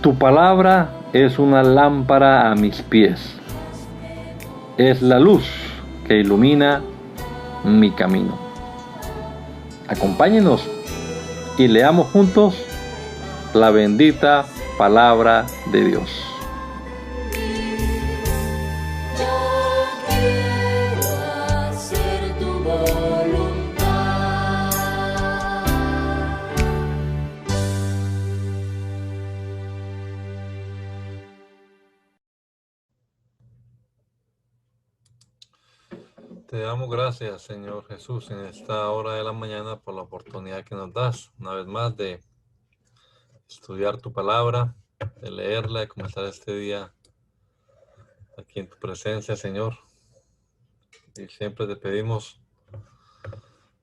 Tu palabra es una lámpara a mis pies, es la luz que ilumina mi camino. Acompáñenos y leamos juntos la bendita palabra de Dios. Te damos gracias, Señor Jesús, en esta hora de la mañana por la oportunidad que nos das, una vez más, de estudiar tu palabra, de leerla, de comenzar este día aquí en tu presencia, Señor. Y siempre te pedimos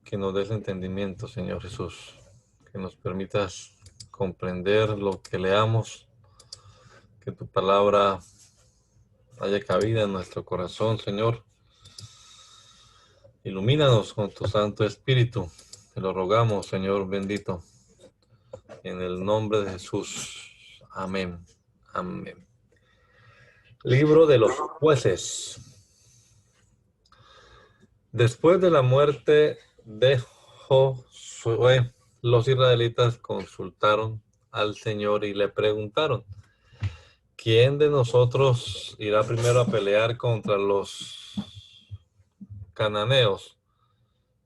que nos des entendimiento, Señor Jesús, que nos permitas comprender lo que leamos, que tu palabra haya cabida en nuestro corazón, Señor. Ilumínanos con tu Santo Espíritu. Te lo rogamos, Señor bendito, en el nombre de Jesús. Amén. Amén. Libro de los Jueces. Después de la muerte de Josué, los israelitas consultaron al Señor y le preguntaron: ¿quién de nosotros irá primero a pelear contra los cananeos?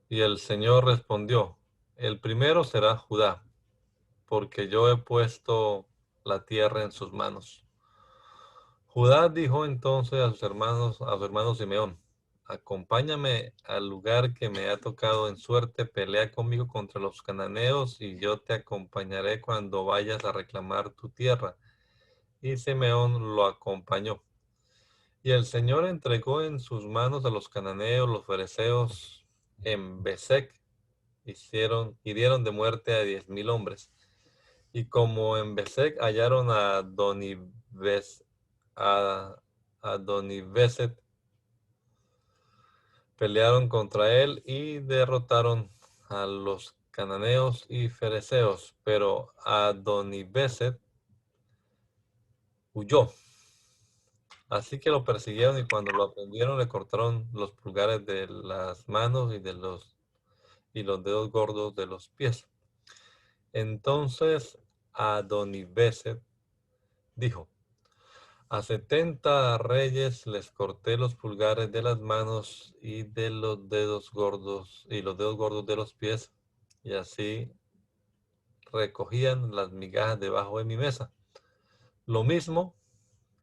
Y el Señor respondió: el primero será Judá, porque yo he puesto la tierra en sus manos. Judá dijo entonces a su hermano Simeón: acompáñame al lugar que me ha tocado en suerte, pelea conmigo contra los cananeos y yo te acompañaré cuando vayas a reclamar tu tierra. Y Simeón lo acompañó. Y el Señor entregó en sus manos a los cananeos, los fereceos, en Besec, hirieron de muerte a 10,000 hombres. Y como en Besec hallaron a Adonibeset, pelearon contra él y derrotaron a los cananeos y fereceos, pero Adonibeset huyó. Así que lo persiguieron y cuando lo aprendieron le cortaron los pulgares de las manos y los dedos gordos de los pies. Entonces Adonibeset dijo: a 70 reyes les corté los pulgares de las manos y de los dedos gordos de los pies, y así recogían las migajas debajo de mi mesa. Lo mismo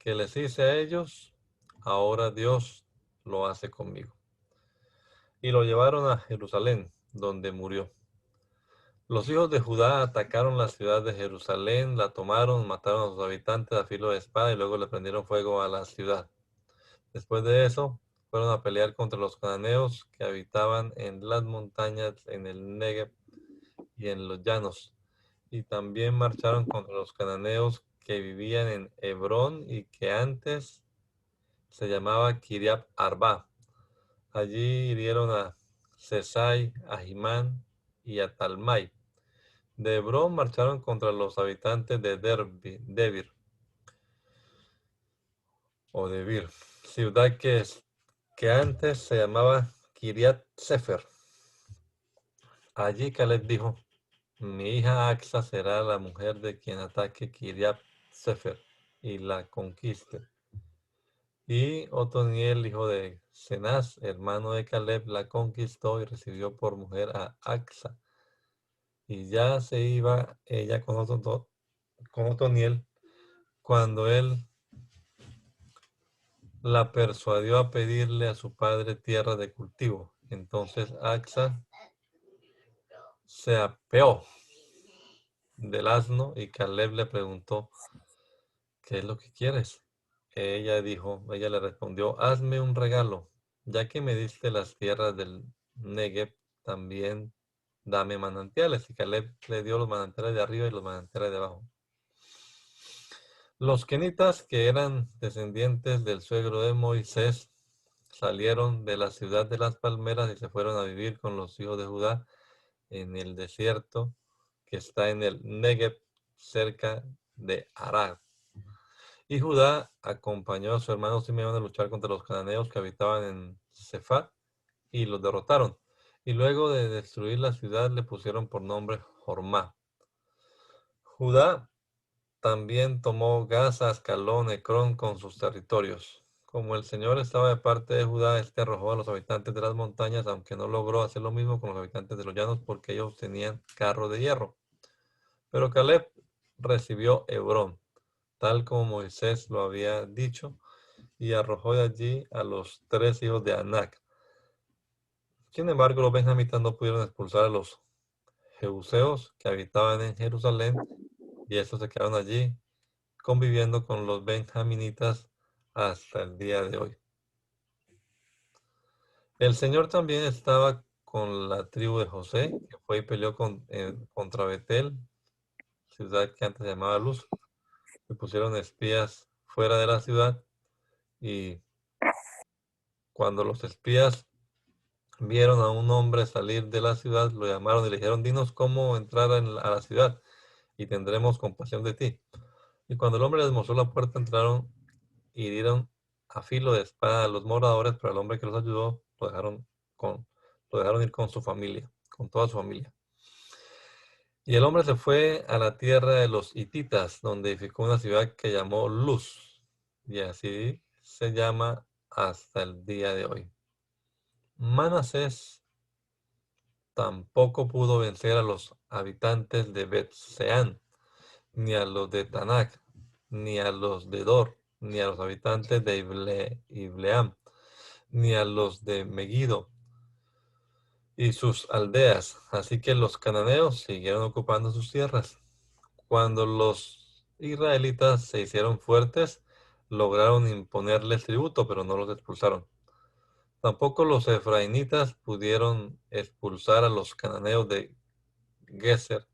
que les hice a ellos, ahora Dios lo hace conmigo. Y lo llevaron a Jerusalén, donde murió. Los hijos de Judá atacaron la ciudad de Jerusalén, la tomaron, mataron a sus habitantes a filo de espada y luego le prendieron fuego a la ciudad. Después de eso, fueron a pelear contra los cananeos que habitaban en las montañas, en el Negev y en los llanos. Y también marcharon contra los cananeos que vivían en Hebrón y que antes se llamaba Kiriat Arba. Allí hirieron a Sesai, a Jimán y a Talmai. De Hebrón marcharon contra los habitantes de Debir, ciudad que antes se llamaba Kiriat Sefer. Allí Caleb dijo: mi hija Axa será la mujer de quien ataque Kiriat Sefer y la conquiste. Y Otoniel, hijo de Cenaz, hermano de Caleb, la conquistó y recibió por mujer a Axa. Y ya se iba ella con Otoniel cuando él la persuadió a pedirle a su padre tierra de cultivo. Entonces Axa se apeó del asno y Caleb le preguntó: ¿qué es lo que quieres? Ella le respondió: hazme un regalo, ya que me diste las tierras del Negev, también dame manantiales. Y Caleb le dio los manantiales de arriba y los manantiales de abajo. Los kenitas, que eran descendientes del suegro de Moisés, salieron de la ciudad de las palmeras y se fueron a vivir con los hijos de Judá en el desierto que está en el Negev, cerca de Arad. Y Judá acompañó a su hermano Simeón a luchar contra los cananeos que habitaban en Sefat y los derrotaron. Y luego de destruir la ciudad le pusieron por nombre Jormá. Judá también tomó Gaza, Ascalón, Ecrón con sus territorios. Como el Señor estaba de parte de Judá, este arrojó a los habitantes de las montañas, aunque no logró hacer lo mismo con los habitantes de los llanos porque ellos tenían carro de hierro. Pero Caleb recibió Hebrón, tal como Moisés lo había dicho, y arrojó de allí a los 3 hijos de Anac. Sin embargo, los benjamitas no pudieron expulsar a los jebuseos que habitaban en Jerusalén, y estos se quedaron allí conviviendo con los benjaminitas hasta el día de hoy. El Señor también estaba con la tribu de José, que fue y peleó contra Betel, ciudad que antes se llamaba Luz. Y pusieron espías fuera de la ciudad, y cuando los espías vieron a un hombre salir de la ciudad, lo llamaron y le dijeron: dinos cómo entrar a la ciudad y tendremos compasión de ti. Y cuando el hombre les mostró la puerta, entraron y dieron a filo de espada a los moradores, pero el hombre que los ayudó lo dejaron ir con su familia, con toda su familia. Y el hombre se fue a la tierra de los hititas, donde edificó una ciudad que llamó Luz, y así se llama hasta el día de hoy. Manasés tampoco pudo vencer a los habitantes de Bet-Seán, ni a los de Tanac, ni a los de Dor, ni a los habitantes de Ibleam, ni a los de Megiddo y sus aldeas. Así que los cananeos siguieron ocupando sus tierras. Cuando los israelitas se hicieron fuertes, lograron imponerles tributo, pero no los expulsaron. Tampoco los efraínitas pudieron expulsar a los cananeos de Geser,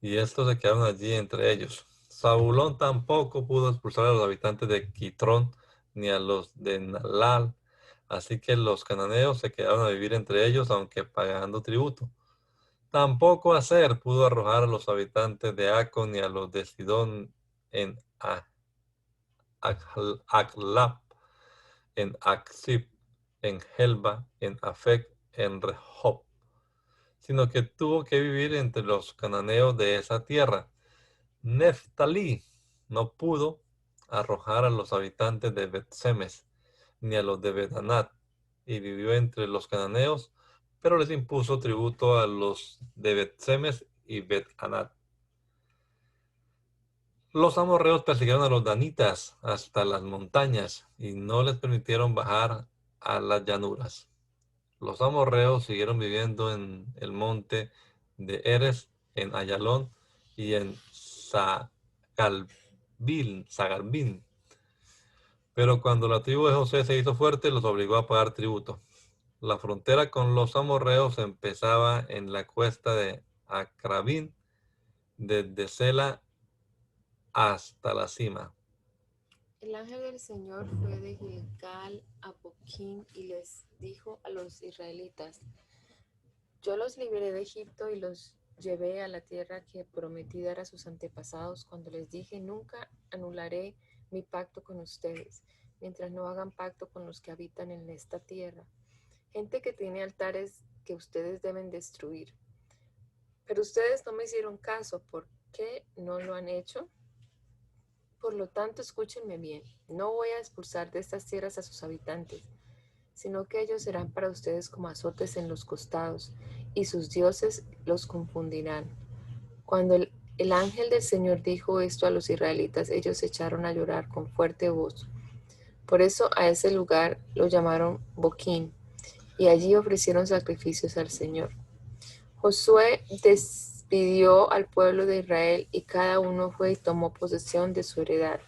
y estos se quedaron allí entre ellos. Zabulón tampoco pudo expulsar a los habitantes de Quitrón ni a los de Nalal, así que los cananeos se quedaron a vivir entre ellos, aunque pagando tributo. Tampoco Aser pudo arrojar a los habitantes de Aco ni a los de Sidón en Aklab, en Aksib, en Helba, en Afec, en Rehob, sino que tuvo que vivir entre los cananeos de esa tierra. Neftalí no pudo arrojar a los habitantes de Bet-Semes ni a los de Bet-Anat, y vivió entre los cananeos, pero les impuso tributo a los de Bet-Semes y Bet-Anat. Los amorreos persiguieron a los danitas hasta las montañas y no les permitieron bajar a las llanuras. Los amorreos siguieron viviendo en el monte de Eres, en Ayalón y en Sagalbín. Pero cuando la tribu de José se hizo fuerte, los obligó a pagar tributo. La frontera con los amorreos empezaba en la cuesta de Acrabín, desde Sela hasta la cima. El ángel del Señor fue de Gilgal a Boquín y les dijo a los israelitas: yo los libré de Egipto y los llevé a la tierra que prometí dar a sus antepasados cuando les dije: nunca anularé mi pacto con ustedes, mientras no hagan pacto con los que habitan en esta tierra, gente que tiene altares que ustedes deben destruir. Pero ustedes no me hicieron caso. ¿Por qué no lo han hecho? Por lo tanto, escúchenme bien. No voy a expulsar de estas tierras a sus habitantes, sino que ellos serán para ustedes como azotes en los costados, y sus dioses los confundirán. Cuando el ángel del Señor dijo esto a los israelitas, ellos se echaron a llorar con fuerte voz. Por eso a ese lugar lo llamaron Boquín, y allí ofrecieron sacrificios al Señor. Josué despidió al pueblo de Israel, y cada uno fue y tomó posesión de su heredad.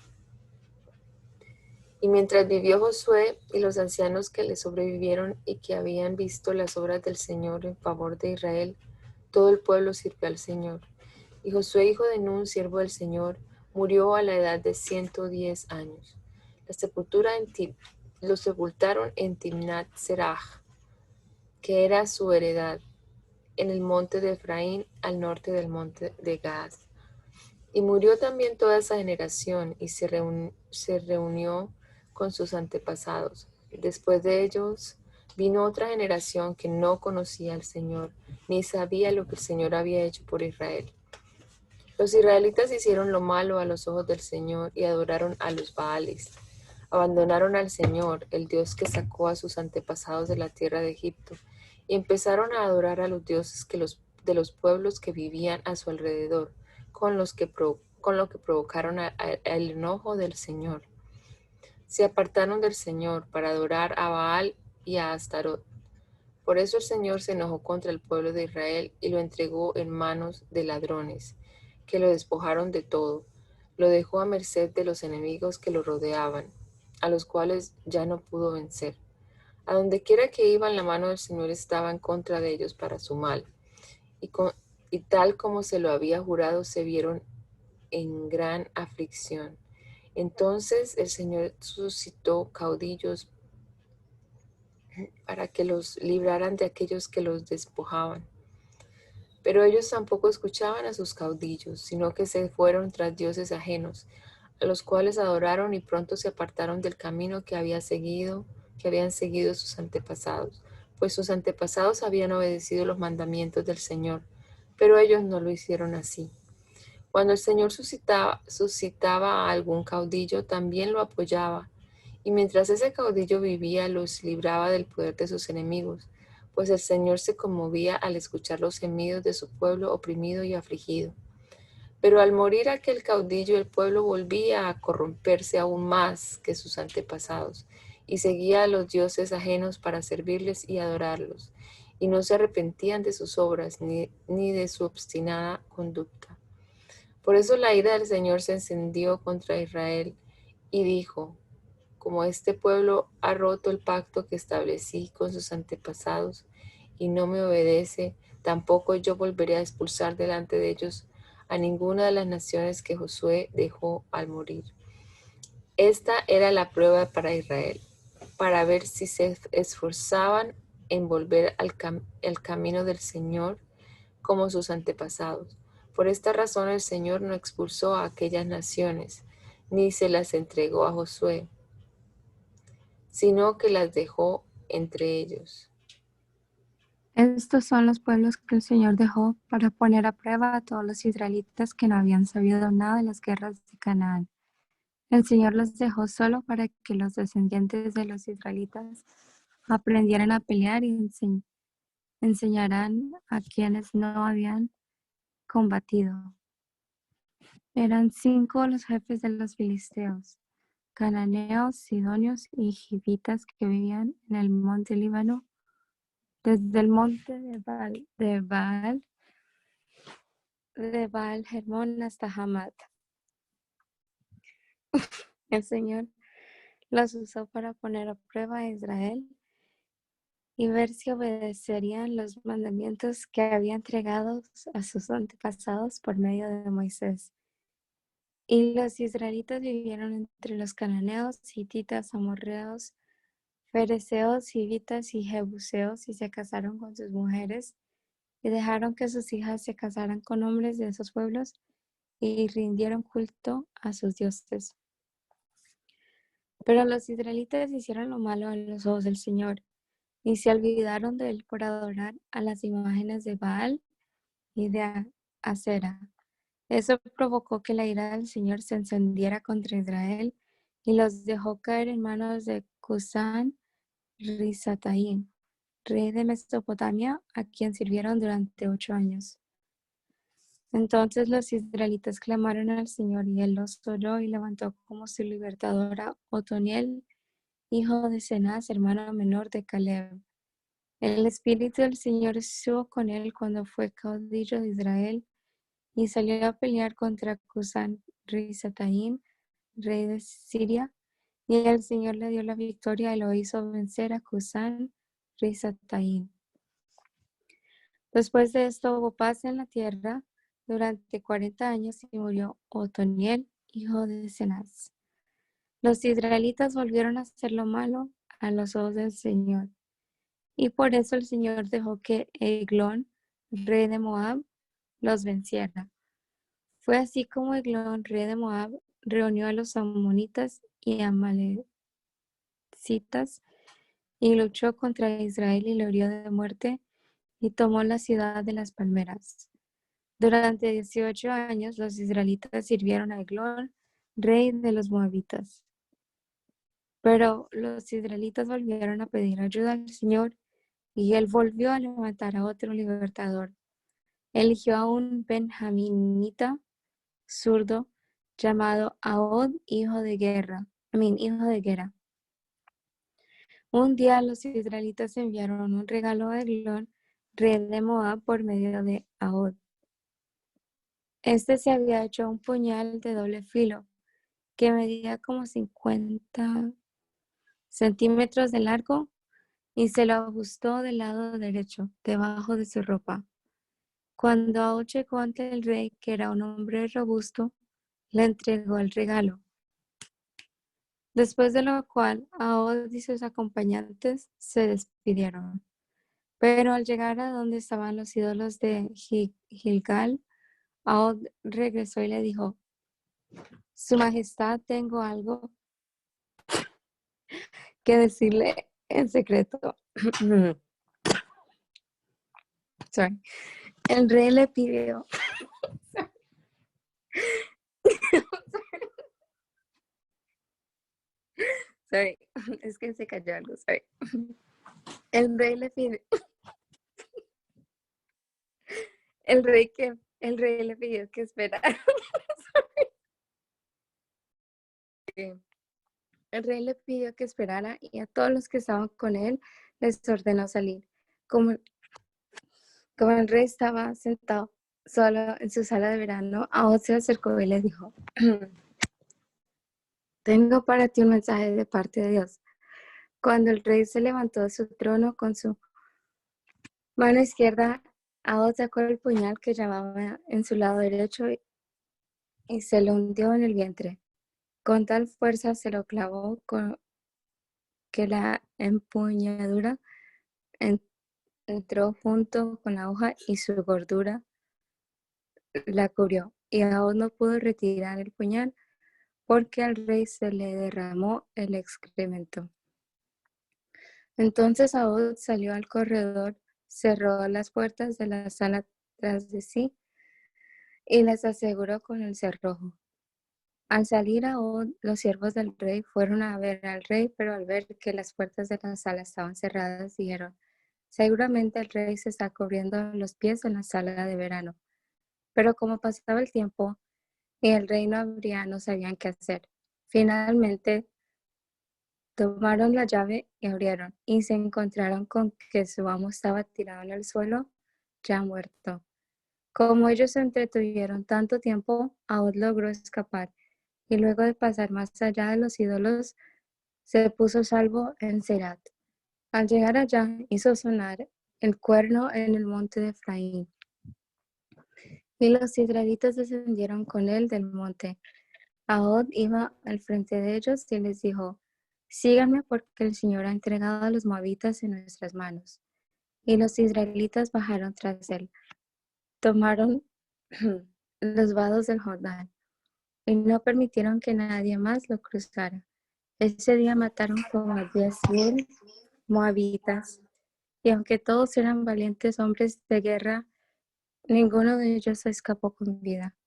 Y mientras vivió Josué y los ancianos que le sobrevivieron y que habían visto las obras del Señor en favor de Israel, todo el pueblo sirvió al Señor. Y Josué, hijo de Nun, siervo del Señor, murió a la edad de 110 años. Lo sepultaron en Timnat Serach, que era su heredad, en el monte de Efraín, al norte del monte de Gaas. Y murió también toda esa generación y se reunió con sus antepasados. Después de ellos vino otra generación que no conocía al Señor, ni sabía lo que el Señor había hecho por Israel. Los israelitas hicieron lo malo a los ojos del Señor y adoraron a los Baales. Abandonaron al Señor, el Dios que sacó a sus antepasados de la tierra de Egipto, y empezaron a adorar a los dioses de los pueblos que vivían a su alrededor, con lo que provocaron el enojo del Señor. Se apartaron del Señor para adorar a Baal y a Astarot. Por eso el Señor se enojó contra el pueblo de Israel y lo entregó en manos de ladrones, que lo despojaron de todo. Lo dejó a merced de los enemigos que lo rodeaban, a los cuales ya no pudo vencer. A donde quiera que iban, la mano del Señor estaba en contra de ellos para su mal. Y tal como se lo había jurado, se vieron en gran aflicción. Entonces el Señor suscitó caudillos para que los libraran de aquellos que los despojaban. Pero ellos tampoco escuchaban a sus caudillos, sino que se fueron tras dioses ajenos, a los cuales adoraron y pronto se apartaron del camino que habían seguido sus antepasados, pues sus antepasados habían obedecido los mandamientos del Señor, pero ellos no lo hicieron así. Cuando el Señor suscitaba a algún caudillo, también lo apoyaba, y mientras ese caudillo vivía, los libraba del poder de sus enemigos, pues el Señor se conmovía al escuchar los gemidos de su pueblo oprimido y afligido. Pero al morir aquel caudillo, el pueblo volvía a corromperse aún más que sus antepasados, y seguía a los dioses ajenos para servirles y adorarlos, y no se arrepentían de sus obras ni de su obstinada conducta. Por eso la ira del Señor se encendió contra Israel y dijo: como este pueblo ha roto el pacto que establecí con sus antepasados y no me obedece, tampoco yo volveré a expulsar delante de ellos a ninguna de las naciones que Josué dejó al morir. Esta era la prueba para Israel, para ver si se esforzaban en volver al camino del Señor como sus antepasados. Por esta razón el Señor no expulsó a aquellas naciones, ni se las entregó a Josué, sino que las dejó entre ellos. Estos son los pueblos que el Señor dejó para poner a prueba a todos los israelitas que no habían sabido nada de las guerras de Canaán. El Señor los dejó solo para que los descendientes de los israelitas aprendieran a pelear y enseñaran a quienes no habían combatido. Eran 5 los jefes de los filisteos: cananeos, sidonios y givitas que vivían en el monte Líbano, desde el monte de Baal Hermón hasta Hamat. El Señor los usó para poner a prueba a Israel y ver si obedecerían los mandamientos que había entregado a sus antepasados por medio de Moisés. Y los israelitas vivieron entre los cananeos, hititas, amorreos, fereceos, hivitas y jebuseos, y se casaron con sus mujeres, y dejaron que sus hijas se casaran con hombres de esos pueblos, y rindieron culto a sus dioses. Pero los israelitas hicieron lo malo a los ojos del Señor, y se olvidaron de él por adorar a las imágenes de Baal y de Asera. Eso provocó que la ira del Señor se encendiera contra Israel y los dejó caer en manos de Cusán Risataim, rey de Mesopotamia, a quien sirvieron durante 8 años. Entonces los israelitas clamaron al Señor y él los oyó y levantó como su libertador a Otoniel, hijo de Cenaz, hermano menor de Caleb. El espíritu del Señor estuvo con él cuando fue caudillo de Israel y salió a pelear contra Cusán Risataim, rey de Siria, y el Señor le dio la victoria y lo hizo vencer a Cusán Risataim. Después de esto hubo paz en la tierra durante 40 años y murió Otoniel, hijo de Cenaz. Los israelitas volvieron a hacer lo malo a los ojos del Señor, y por eso el Señor dejó que Eglón, rey de Moab, los venciera. Fue así como Eglón, rey de Moab, reunió a los amonitas y amalecitas y luchó contra Israel y lo hirió de muerte y tomó la ciudad de las palmeras. Durante 18 años los israelitas sirvieron a Eglón, rey de los moabitas. Pero los israelitas volvieron a pedir ayuda al Señor y él volvió a levantar a otro libertador. Eligió a un benjaminita zurdo llamado Ahod, hijo de Gera. Un día los israelitas enviaron un regalo a Eglón, rey de Moab, por medio de Ahod. Este se había hecho un puñal de doble filo, que medía como 50 centímetros de largo, y se lo ajustó del lado derecho, debajo de su ropa. Cuando Ahod llegó ante el rey, que era un hombre robusto, le entregó el regalo. Después de lo cual, Ahod y sus acompañantes se despidieron. Pero al llegar a donde estaban los ídolos de Gilgal, Ahod regresó y le dijo: Su Majestad, tengo algo que decirle en secreto. Sorry. El rey le pidió. Sorry. Es que se cayó algo. Sorry. El rey le pidió. El rey le pidió que esperara. El rey le pidió que esperara y a todos los que estaban con él les ordenó salir. Como el rey estaba sentado solo en su sala de verano, Ahod se acercó y le dijo: Tengo para ti un mensaje de parte de Dios. Cuando el rey se levantó de su trono con su mano izquierda, Ahod sacó el puñal que llevaba en su lado derecho y se lo hundió en el vientre. Con tal fuerza se lo clavó que la empuñadura entró junto con la hoja y su gordura la cubrió. Y Ahod no pudo retirar el puñal porque al rey se le derramó el excremento. Entonces Ahod salió al corredor, cerró las puertas de la sala tras de sí y las aseguró con el cerrojo. Al salir Ahod, los siervos del rey fueron a ver al rey, pero al ver que las puertas de la sala estaban cerradas, dijeron: Seguramente el rey se está cubriendo los pies en la sala de verano. Pero como pasaba el tiempo y el rey no abría, no sabían qué hacer. Finalmente tomaron la llave y abrieron, y se encontraron con que su amo estaba tirado en el suelo, ya muerto. Como ellos se entretuvieron tanto tiempo, Ahod logró escapar, y luego de pasar más allá de los ídolos, se puso salvo en Serat. Al llegar allá, hizo sonar el cuerno en el monte de Efraín. Y los israelitas descendieron con él del monte. Ahod iba al frente de ellos y les dijo: Síganme, porque el Señor ha entregado a los moabitas en nuestras manos. Y los israelitas bajaron tras él. Tomaron los vados del Jordán y no permitieron que nadie más lo cruzara. Ese día mataron como a 10,000 moabitas, y aunque todos eran valientes hombres de guerra, ninguno de ellos escapó con vida.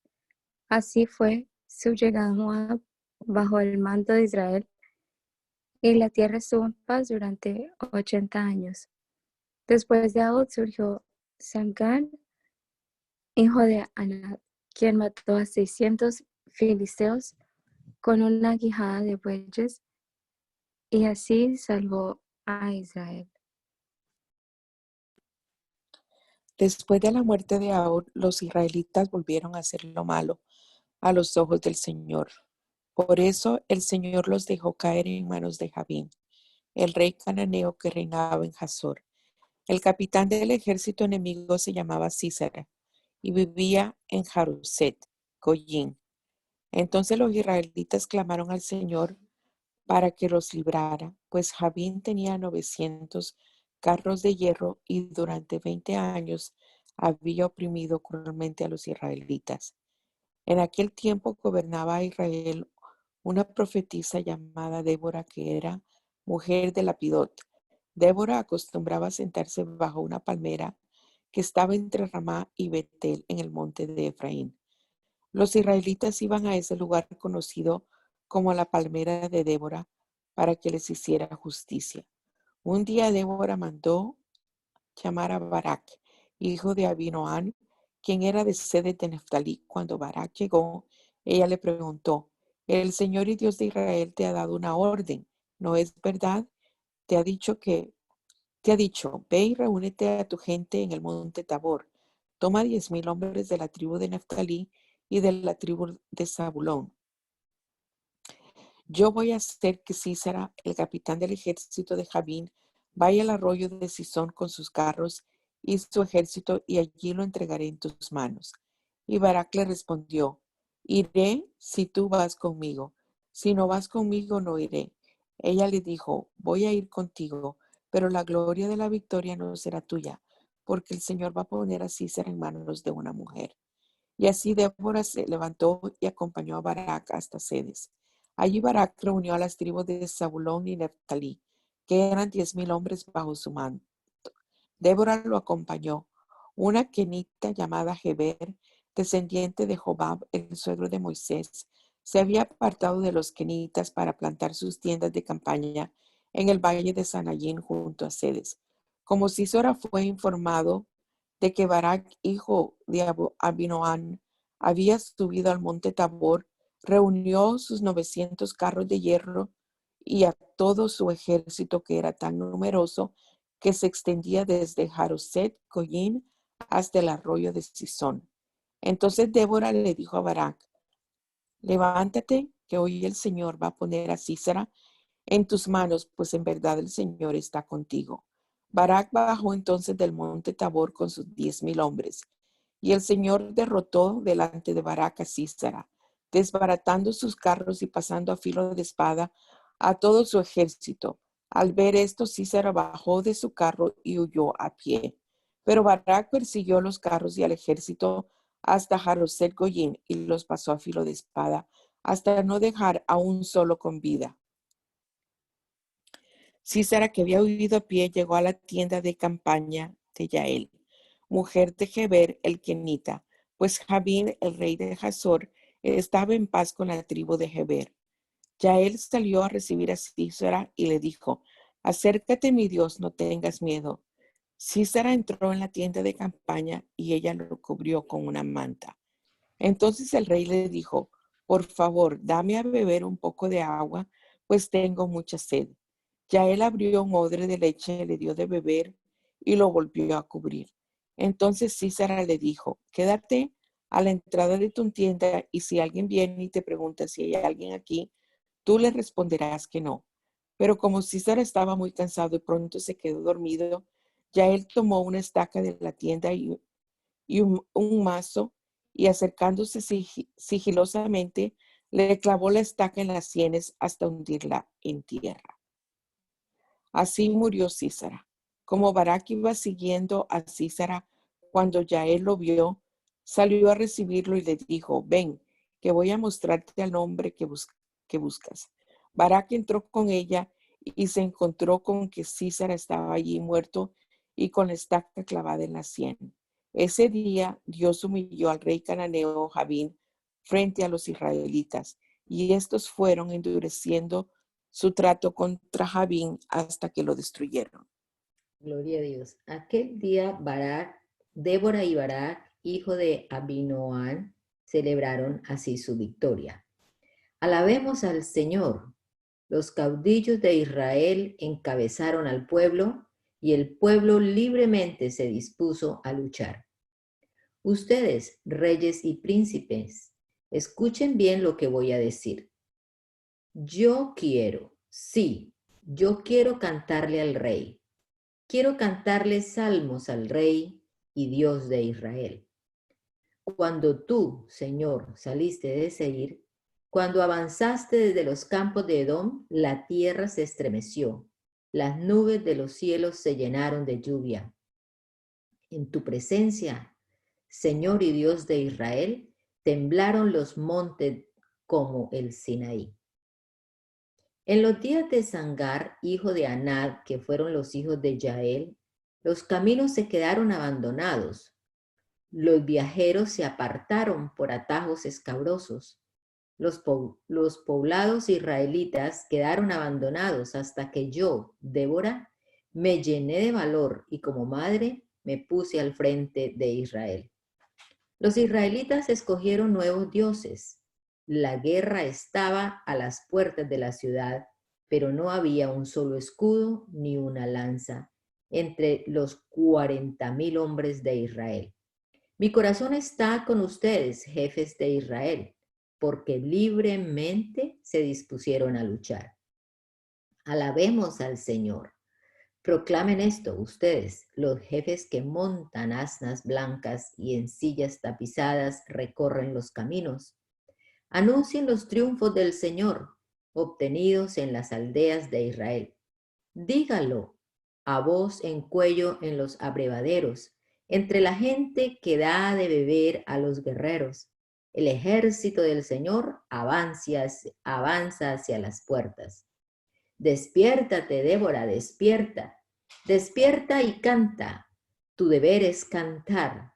Así fue su llegada a Moab bajo el mando de Israel, y la tierra estuvo en paz durante 80 años. Después de Ahod surgió Samgar, hijo de Anat, quien mató a 600 filisteos con una quijada de bueyes, y así salvó a Israel. Después de la muerte de Ahod, los israelitas volvieron a hacer lo malo a los ojos del Señor. Por eso el Señor los dejó caer en manos de Jabín, el rey cananeo que reinaba en Hazor. El capitán del ejército enemigo se llamaba Sísara y vivía en Jaruset, Goyín. Entonces los israelitas clamaron al Señor para que los librara, pues Jabín tenía 900 carros de hierro y durante 20 años había oprimido cruelmente a los israelitas. En aquel tiempo gobernaba a Israel una profetisa llamada Débora, que era mujer de Lapidot. Débora acostumbraba sentarse bajo una palmera que estaba entre Ramá y Betel en el monte de Efraín. Los israelitas iban a ese lugar conocido como la palmera de Débora para que les hiciera justicia. Un día Débora mandó llamar a Barak, hijo de Abinoam, quien era de Sedes de Neftalí. Cuando Barak llegó, ella le preguntó: el Señor y Dios de Israel te ha dado una orden, ¿no es verdad? Te ha dicho, ve y reúnete a tu gente en el monte Tabor. Toma 10,000 hombres de la tribu de Neftalí y de la tribu de Zabulón. Yo voy a hacer que Sísara, el capitán del ejército de Jabín, vaya al arroyo de Sisón con sus carros y su ejército, y allí lo entregaré en tus manos. Y Barak le respondió: iré si tú vas conmigo. Si no vas conmigo, no iré. Ella le dijo: voy a ir contigo, pero la gloria de la victoria no será tuya, porque el Señor va a poner a Sísara en manos de una mujer. Y así Débora se levantó y acompañó a Barak hasta Sedes. Allí Barak reunió a las tribus de Zabulón y Neftalí, que eran 10,000 hombres bajo su mando. Débora lo acompañó. Una kenita llamada Heber, descendiente de Jobab, el suegro de Moisés, se había apartado de los kenitas para plantar sus tiendas de campaña en el valle de Sanayín junto a Sedes. Como Sísora fue informado de que Barak, hijo de Abinoam, había subido al monte Tabor, reunió sus 900 carros de hierro y a todo su ejército, que era tan numeroso que se extendía desde Jaroset Goyim hasta el arroyo de Sisón. Entonces Débora le dijo a Barak: levántate, que hoy el Señor va a poner a Sísara en tus manos, pues en verdad el Señor está contigo. Barak bajó entonces del monte Tabor con sus 10,000 hombres, y el Señor derrotó delante de Barak a Sísara, desbaratando sus carros y pasando a filo de espada a todo su ejército. Al ver esto, Sísara bajó de su carro y huyó a pie. Pero Barak persiguió los carros y al ejército hasta Jaroset Goyim y los pasó a filo de espada hasta no dejar a un solo con vida. Sísara, que había huido a pie, llegó a la tienda de campaña de Yael, mujer de Heber el kenita, pues Jabín, el rey de Hazor, estaba en paz con la tribu de Heber. Yael salió a recibir a Sísara y le dijo: acércate, mi Dios, no tengas miedo. Sísara entró en la tienda de campaña y ella lo cubrió con una manta. Entonces el rey le dijo: por favor, dame a beber un poco de agua, pues tengo mucha sed. Yael abrió un odre de leche, le dio de beber y lo volvió a cubrir. Entonces Sísara le dijo: quédate a la entrada de tu tienda, y si alguien viene y te pregunta si hay alguien aquí, tú le responderás que no. Pero como Sísara estaba muy cansado y pronto se quedó dormido, Yael tomó una estaca de la tienda y un mazo, y acercándose sigilosamente, le clavó la estaca en las sienes hasta hundirla en tierra. Así murió Sísara. Como Barak iba siguiendo a Sísara, cuando Yael lo vio, salió a recibirlo y le dijo: ven, que voy a mostrarte al hombre que buscas. Barak entró con ella y se encontró con que Sísara estaba allí muerto y con la estaca clavada en la sien. Ese día Dios humilló al rey cananeo Jabín frente a los israelitas, y estos fueron endureciendo su trato contra Jabín hasta que lo destruyeron. Gloria a Dios. Aquel día Débora y Barak, hijo de Abinoam, celebraron así su victoria. Alabemos al Señor. Los caudillos de Israel encabezaron al pueblo y el pueblo libremente se dispuso a luchar. Ustedes, reyes y príncipes, escuchen bien lo que voy a decir. Yo quiero cantarle al rey. Quiero cantarle salmos al rey y Dios de Israel. Cuando tú, Señor, saliste de Seir, cuando avanzaste desde los campos de Edom, la tierra se estremeció, las nubes de los cielos se llenaron de lluvia. En tu presencia, Señor y Dios de Israel, Temblaron los montes como el Sinaí. En los días de Sangar, hijo de Anad, que fueron los hijos de Yael, los caminos se quedaron abandonados. Los viajeros se apartaron por atajos escabrosos. Los poblados israelitas quedaron abandonados hasta que yo, Débora, me llené de valor y como madre me puse al frente de Israel. Los israelitas escogieron nuevos dioses. La guerra estaba a las puertas de la ciudad, pero no había un solo escudo ni una lanza entre los 40,000 hombres de Israel. Mi corazón está con ustedes, jefes de Israel, porque libremente se dispusieron a luchar. Alabemos al Señor. Proclamen esto ustedes, los jefes que montan asnas blancas y en sillas tapizadas recorren los caminos. Anuncien los triunfos del Señor, obtenidos en las aldeas de Israel. Dígalo a voz en cuello en los abrevaderos, entre la gente que da de beber a los guerreros. El ejército del Señor avanza hacia las puertas. Despiértate, Débora, despierta. Despierta y canta. Tu deber es cantar.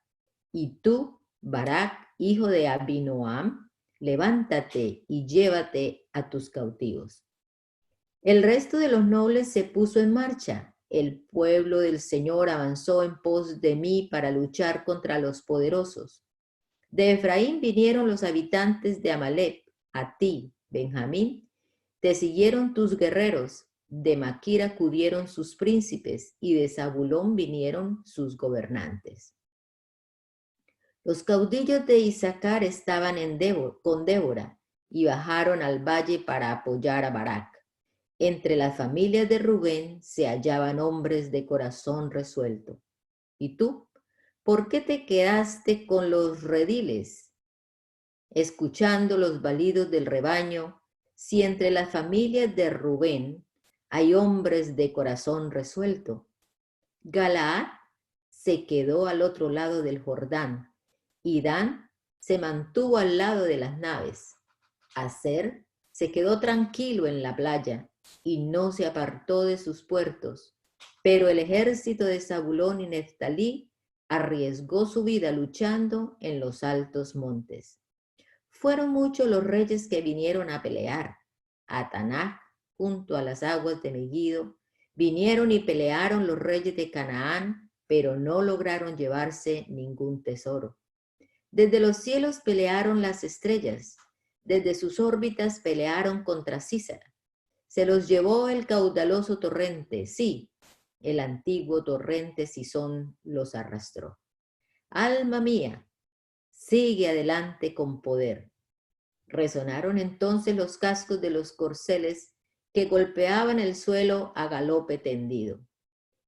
Y tú, Barak, hijo de Abinoam, levántate y llévate a tus cautivos. El resto de los nobles se puso en marcha. El pueblo del Señor avanzó en pos de mí para luchar contra los poderosos. De Efraín vinieron los habitantes de Amalec. A ti, Benjamín, te siguieron tus guerreros. De Maquir acudieron sus príncipes y de Zabulón vinieron sus gobernantes. Los caudillos de Isaacar estaban con Débora y bajaron al valle para apoyar a Barak. Entre las familias de Rubén se hallaban hombres de corazón resuelto. ¿Y tú? ¿Por qué te quedaste con los rediles, escuchando los balidos del rebaño, si entre las familias de Rubén hay hombres de corazón resuelto? Galaad se quedó al otro lado del Jordán, y Dan se mantuvo al lado de las naves. Aser se quedó tranquilo en la playa y no se apartó de sus puertos, pero el ejército de Zabulón y Neftalí arriesgó su vida luchando en los altos montes. Fueron muchos los reyes que vinieron a pelear. A Tanaj, junto a las aguas de Megiddo, vinieron y pelearon los reyes de Canaán, pero no lograron llevarse ningún tesoro. Desde los cielos pelearon las estrellas, desde sus órbitas pelearon contra Sísara. Se los llevó el caudaloso torrente, sí, el antiguo torrente Sison los arrastró. Alma mía, sigue adelante con poder. Resonaron entonces los cascos de los corceles que golpeaban el suelo a galope tendido.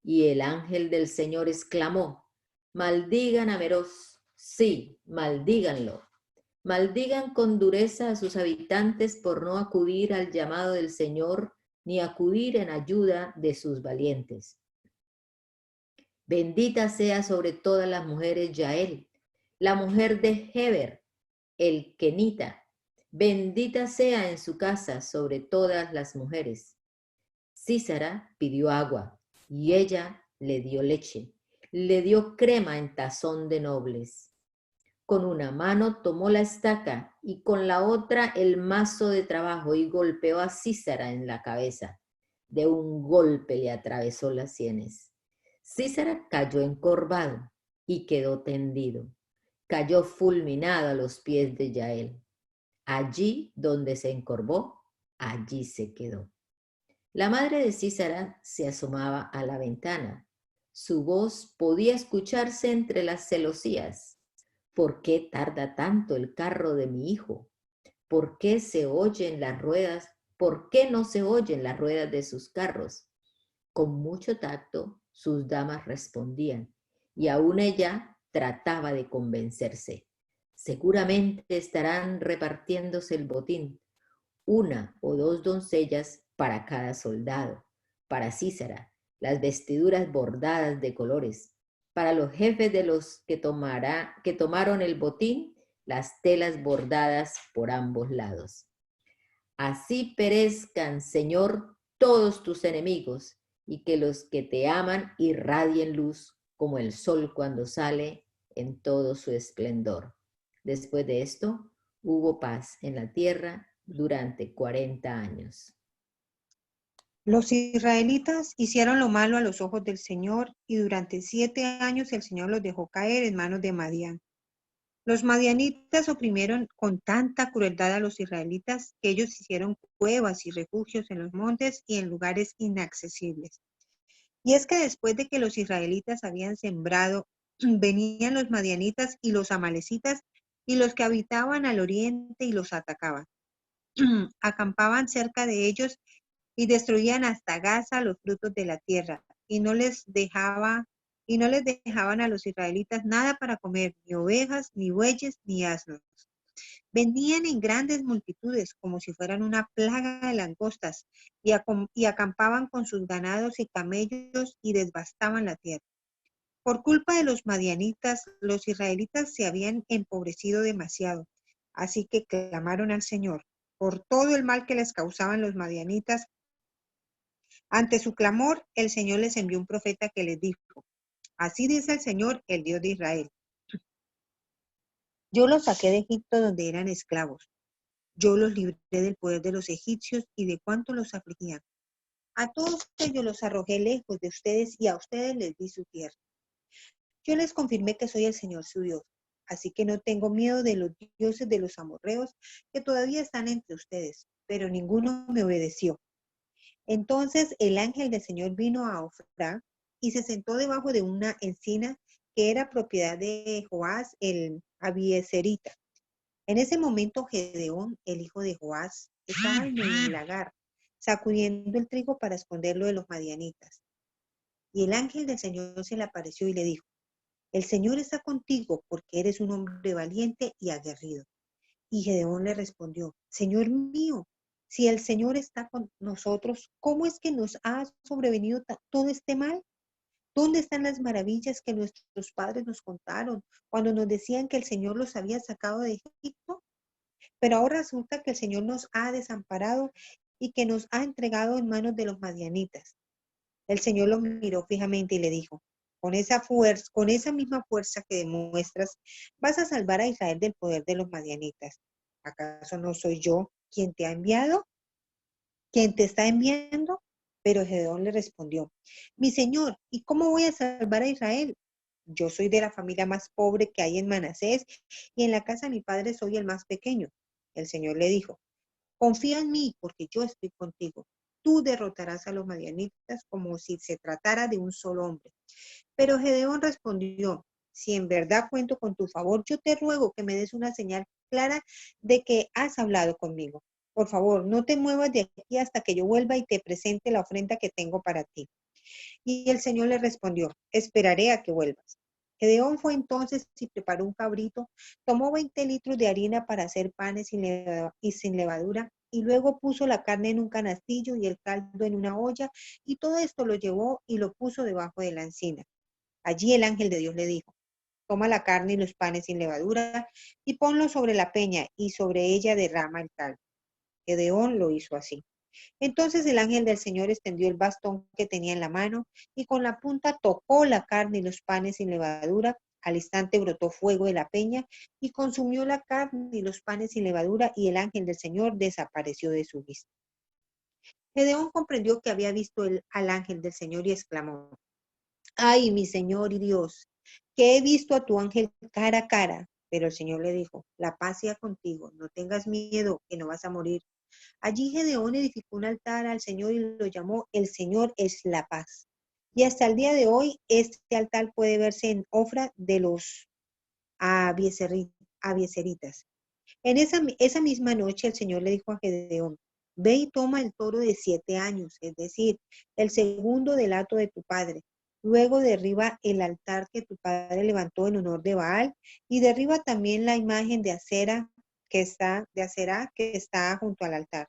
Y el ángel del Señor exclamó: maldigan a Meroz, sí, maldíganlo. Maldigan con dureza a sus habitantes por no acudir al llamado del Señor ni acudir en ayuda de sus valientes. Bendita sea sobre todas las mujeres Yael, la mujer de Heber, el kenita. Bendita sea en su casa sobre todas las mujeres. Sísara pidió agua y ella le dio leche, le dio crema en tazón de nobles. Con una mano tomó la estaca y con la otra el mazo de trabajo y golpeó a Sísara en la cabeza. De un golpe le atravesó las sienes. Sísara cayó encorvado y quedó tendido. Cayó fulminado a los pies de Yael. Allí donde se encorvó, allí se quedó. La madre de Sísara se asomaba a la ventana. Su voz podía escucharse entre las celosías. ¿Por qué tarda tanto el carro de mi hijo? ¿Por qué se oyen las ruedas? ¿Por qué no se oyen las ruedas de sus carros? Con mucho tacto, sus damas respondían, y aún ella trataba de convencerse. Seguramente estarán repartiéndose el botín, 1 o 2 doncellas para cada soldado, para Sísara, las vestiduras bordadas de colores, para los jefes de los que tomaron el botín, las telas bordadas por ambos lados. Así perezcan, Señor, todos tus enemigos, y que los que te aman irradien luz como el sol cuando sale en todo su esplendor. Después de esto, hubo paz en la tierra durante 40 años. Los israelitas hicieron lo malo a los ojos del Señor, y durante 7 años el Señor los dejó caer en manos de Madián. Los madianitas oprimieron con tanta crueldad a los israelitas que ellos hicieron cuevas y refugios en los montes y en lugares inaccesibles. Y es que después de que los israelitas habían sembrado, venían los madianitas y los amalecitas y los que habitaban al oriente y los atacaban. Acampaban cerca de ellos y destruían hasta Gaza los frutos de la tierra, y no les dejaban a los israelitas nada para comer, ni ovejas, ni bueyes, ni asnos. Venían en grandes multitudes, como si fueran una plaga de langostas, y acampaban con sus ganados y camellos y devastaban la tierra. Por culpa de los madianitas, los israelitas se habían empobrecido demasiado, así que clamaron al Señor por todo el mal que les causaban los madianitas. Ante su clamor, el Señor les envió un profeta que les dijo: así dice el Señor, el Dios de Israel. Yo los saqué de Egipto donde eran esclavos. Yo los libré del poder de los egipcios y de cuánto los afligían. A todos ellos los arrojé lejos de ustedes y a ustedes les di su tierra. Yo les confirmé que soy el Señor su Dios. Así que no tengo miedo de los dioses de los amorreos que todavía están entre ustedes, pero ninguno me obedeció. Entonces el ángel del Señor vino a Ofrá y se sentó debajo de una encina que era propiedad de Joás el Abieserita. En ese momento Gedeón, el hijo de Joás, estaba en el lagar, sacudiendo el trigo para esconderlo de los madianitas. Y el ángel del Señor se le apareció y le dijo: el Señor está contigo porque eres un hombre valiente y aguerrido. Y Gedeón le respondió: Señor mío, si el Señor está con nosotros, ¿cómo es que nos ha sobrevenido todo este mal? ¿Dónde están las maravillas que nuestros padres nos contaron cuando nos decían que el Señor los había sacado de Egipto? Pero ahora resulta que el Señor nos ha desamparado y que nos ha entregado en manos de los madianitas. El Señor los miró fijamente y le dijo: con esa misma fuerza que demuestras, vas a salvar a Israel del poder de los madianitas. ¿Acaso no soy yo quien te ha enviado? ¿Quién te está enviando? Pero Gedeón le respondió: mi señor, ¿y cómo voy a salvar a Israel? Yo soy de la familia más pobre que hay en Manasés, y en la casa de mi padre soy el más pequeño. El Señor le dijo: confía en mí, porque yo estoy contigo. Tú derrotarás a los madianitas como si se tratara de un solo hombre. Pero Gedeón respondió: si en verdad cuento con tu favor, yo te ruego que me des una señal clara de que has hablado conmigo. Por favor, no te muevas de aquí hasta que yo vuelva y te presente la ofrenda que tengo para ti. Y el Señor le respondió: esperaré a que vuelvas. Gedeón fue entonces y preparó un cabrito, tomó 20 litros de harina para hacer panes sin levadura, y luego puso la carne en un canastillo y el caldo en una olla, y todo esto lo llevó y lo puso debajo de la encina. Allí el ángel de Dios le dijo: toma la carne y los panes sin levadura y ponlos sobre la peña, y sobre ella derrama el caldo. Gedeón lo hizo así. Entonces el ángel del Señor extendió el bastón que tenía en la mano y con la punta tocó la carne y los panes sin levadura. Al instante brotó fuego de la peña y consumió la carne y los panes sin levadura, y el ángel del Señor desapareció de su vista. Gedeón comprendió que había visto al ángel del Señor y exclamó: ay, mi Señor y Dios, que he visto a tu ángel cara a cara. Pero el Señor le dijo: la paz sea contigo, no tengas miedo, que no vas a morir. Allí Gedeón edificó un altar al Señor y lo llamó: el Señor es la paz. Y hasta el día de hoy este altar puede verse en Ofra de los Abieseritas. En esa misma noche el Señor le dijo a Gedeón: ve y toma el toro de 7 años, es decir, el segundo del hato de tu padre. Luego derriba el altar que tu padre levantó en honor de Baal, y derriba también la imagen de Acera que está junto al altar.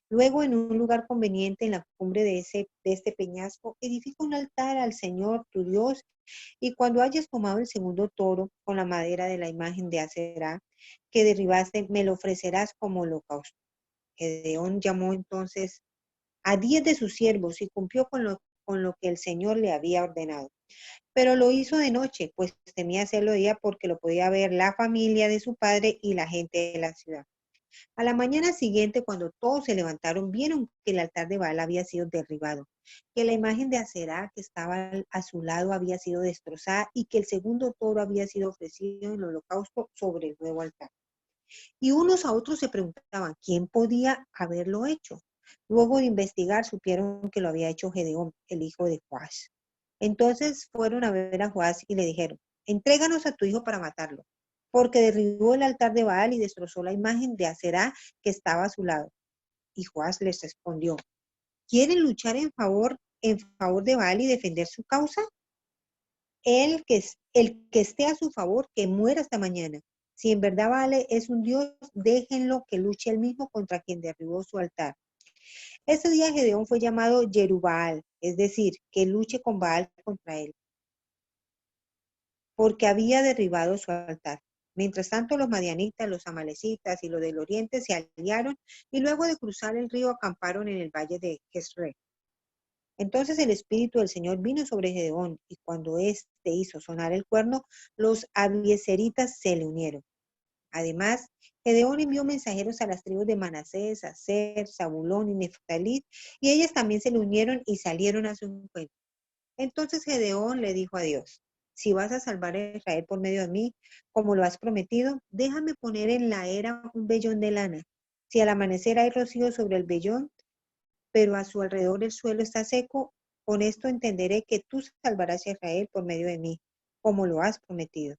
Luego, en un lugar conveniente en la cumbre de este peñasco, edifica un altar al Señor tu Dios, y cuando hayas tomado el segundo toro con la madera de la imagen de Aserá que derribaste, me lo ofrecerás como holocausto. Gedeón llamó entonces a 10 de sus siervos y cumplió con lo que el Señor le había ordenado. Pero lo hizo de noche, pues temía hacerlo de día porque lo podía ver la familia de su padre y la gente de la ciudad. A la mañana siguiente, cuando todos se levantaron, vieron que el altar de Baal había sido derribado, que la imagen de Aserá que estaba a su lado había sido destrozada y que el segundo toro había sido ofrecido en el holocausto sobre el nuevo altar. Y unos a otros se preguntaban, ¿quién podía haberlo hecho? Luego de investigar, supieron que lo había hecho Gedeón, el hijo de Joás. Entonces fueron a ver a Joás y le dijeron, entréganos a tu hijo para matarlo, porque derribó el altar de Baal y destrozó la imagen de Aserá que estaba a su lado. Y Joás les respondió, ¿quieren luchar en favor de Baal y defender su causa? El que esté a su favor, que muera esta mañana. Si en verdad Baal es un Dios, déjenlo que luche él mismo contra quien derribó su altar. Ese día Gedeón fue llamado Yerubbaal, es decir, que luche con Baal contra él, porque había derribado su altar. Mientras tanto, los madianitas, los amalecitas y los del oriente se aliaron y luego de cruzar el río acamparon en el valle de Jezreel. Entonces el Espíritu del Señor vino sobre Gedeón, y cuando éste hizo sonar el cuerno, los abiezeritas se le unieron. Además, Gedeón envió mensajeros a las tribus de Manasés, Aser, Zabulón y Neftalí, y ellas también se le unieron y salieron a su encuentro. Entonces Gedeón le dijo a Dios, si vas a salvar a Israel por medio de mí, como lo has prometido, déjame poner en la era un vellón de lana. Si al amanecer hay rocío sobre el vellón, pero a su alrededor el suelo está seco, con esto entenderé que tú salvarás a Israel por medio de mí, como lo has prometido.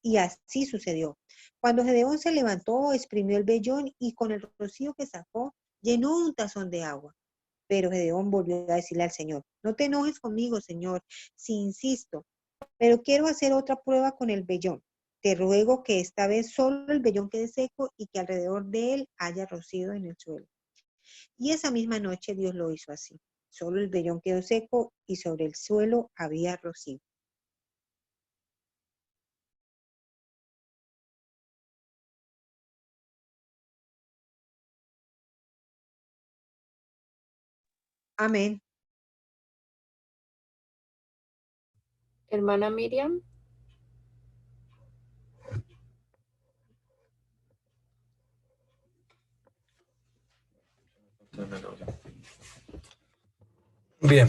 Y así sucedió. Cuando Gedeón se levantó, exprimió el vellón y con el rocío que sacó, llenó un tazón de agua. Pero Gedeón volvió a decirle al Señor, no te enojes conmigo, Señor, si insisto, pero quiero hacer otra prueba con el vellón. Te ruego que esta vez solo el vellón quede seco y que alrededor de él haya rocío en el suelo. Y esa misma noche Dios lo hizo así. Solo el vellón quedó seco y sobre el suelo había rocío. Amén. Hermana Miriam, Bien.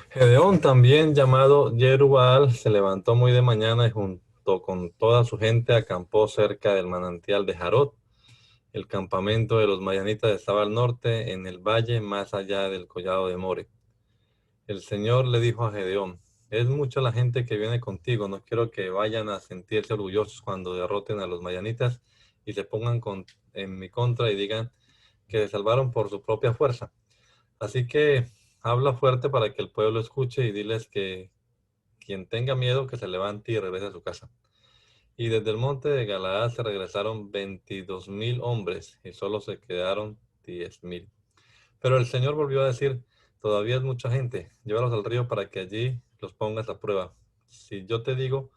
Gedeón, también llamado Jerubbaal, se levantó muy de mañana y junto con toda su gente acampó cerca del manantial de Jarot. El campamento de los madianitas estaba al norte, en el valle, más allá del collado de More. El Señor le dijo a Gedeón, es mucha la gente que viene contigo, no quiero que vayan a sentirse orgullosos cuando derroten a los madianitas y se pongan en mi contra y digan que se salvaron por su propia fuerza. Así que habla fuerte para que el pueblo escuche y diles que quien tenga miedo que se levante y regrese a su casa. Y desde el monte de Galaad se regresaron 22,000 hombres y solo se quedaron 10,000. Pero el Señor volvió a decir, todavía es mucha gente, llévalos al río para que allí los pongas a prueba. Si yo te digo,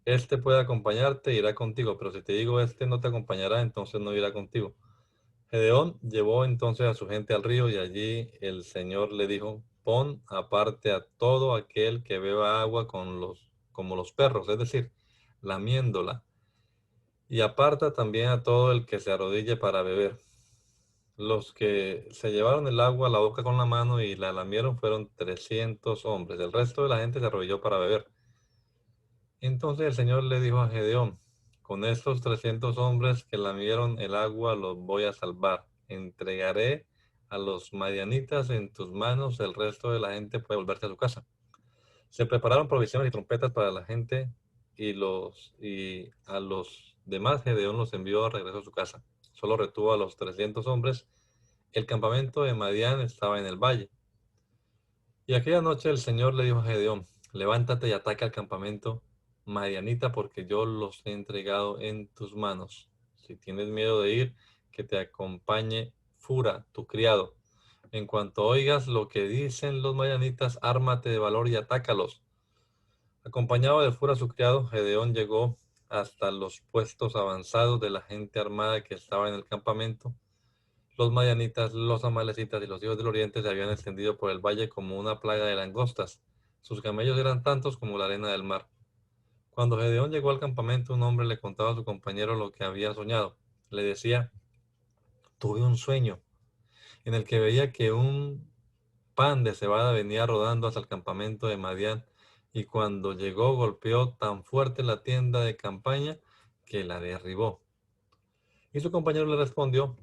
este puede acompañarte, irá contigo, pero si te digo, este no te acompañará, entonces no irá contigo. Gedeón llevó entonces a su gente al río y allí el Señor le dijo, pon aparte a todo aquel que beba agua como los perros, es decir, lamiéndola, y aparta también a todo el que se arrodille para beber. Los que se llevaron el agua a la boca con la mano y la lamieron fueron 300 hombres. El resto de la gente se arrodilló para beber. Entonces el Señor le dijo a Gedeón, con estos 300 hombres que lamieron el agua los voy a salvar. Entregaré a los madianitas en tus manos, el resto de la gente puede volverse a su casa. Se prepararon provisiones y trompetas para la gente y a los demás Gedeón los envió a regreso a su casa. Solo retuvo a los 300 hombres. El campamento de Madián estaba en el valle. Y aquella noche el Señor le dijo a Gedeón, levántate y ataca al campamento madianita porque yo los he entregado en tus manos. Si tienes miedo de ir, que te acompañe Fura, tu criado. En cuanto oigas lo que dicen los madianitas, ármate de valor y atácalos. Acompañado de Fura, su criado, Gedeón llegó hasta los puestos avanzados de la gente armada que estaba en el campamento. Los madianitas, los amalecitas y los hijos del oriente se habían extendido por el valle como una plaga de langostas. Sus camellos eran tantos como la arena del mar. Cuando Gedeón llegó al campamento, un hombre le contaba a su compañero lo que había soñado. Le decía: tuve un sueño en el que veía que un pan de cebada venía rodando hasta el campamento de Madián, y cuando llegó golpeó tan fuerte la tienda de campaña que la derribó. Y su compañero le respondió: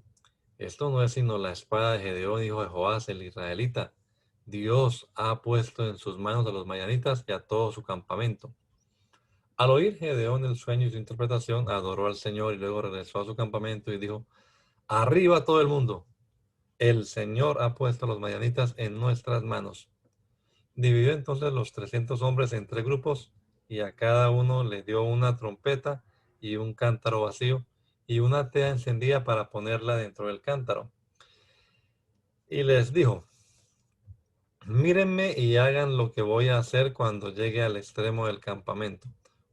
esto no es sino la espada de Gedeón, hijo de Joás, el israelita. Dios ha puesto en sus manos a los madianitas y a todo su campamento. Al oír Gedeón el sueño y su interpretación, adoró al Señor y luego regresó a su campamento y dijo: arriba todo el mundo. El Señor ha puesto a los madianitas en nuestras manos. Dividió entonces los 300 hombres en 3 grupos, y a cada uno le dio una trompeta y un cántaro vacío y una tea encendida para ponerla dentro del cántaro. Y les dijo: mírenme y hagan lo que voy a hacer cuando llegue al extremo del campamento.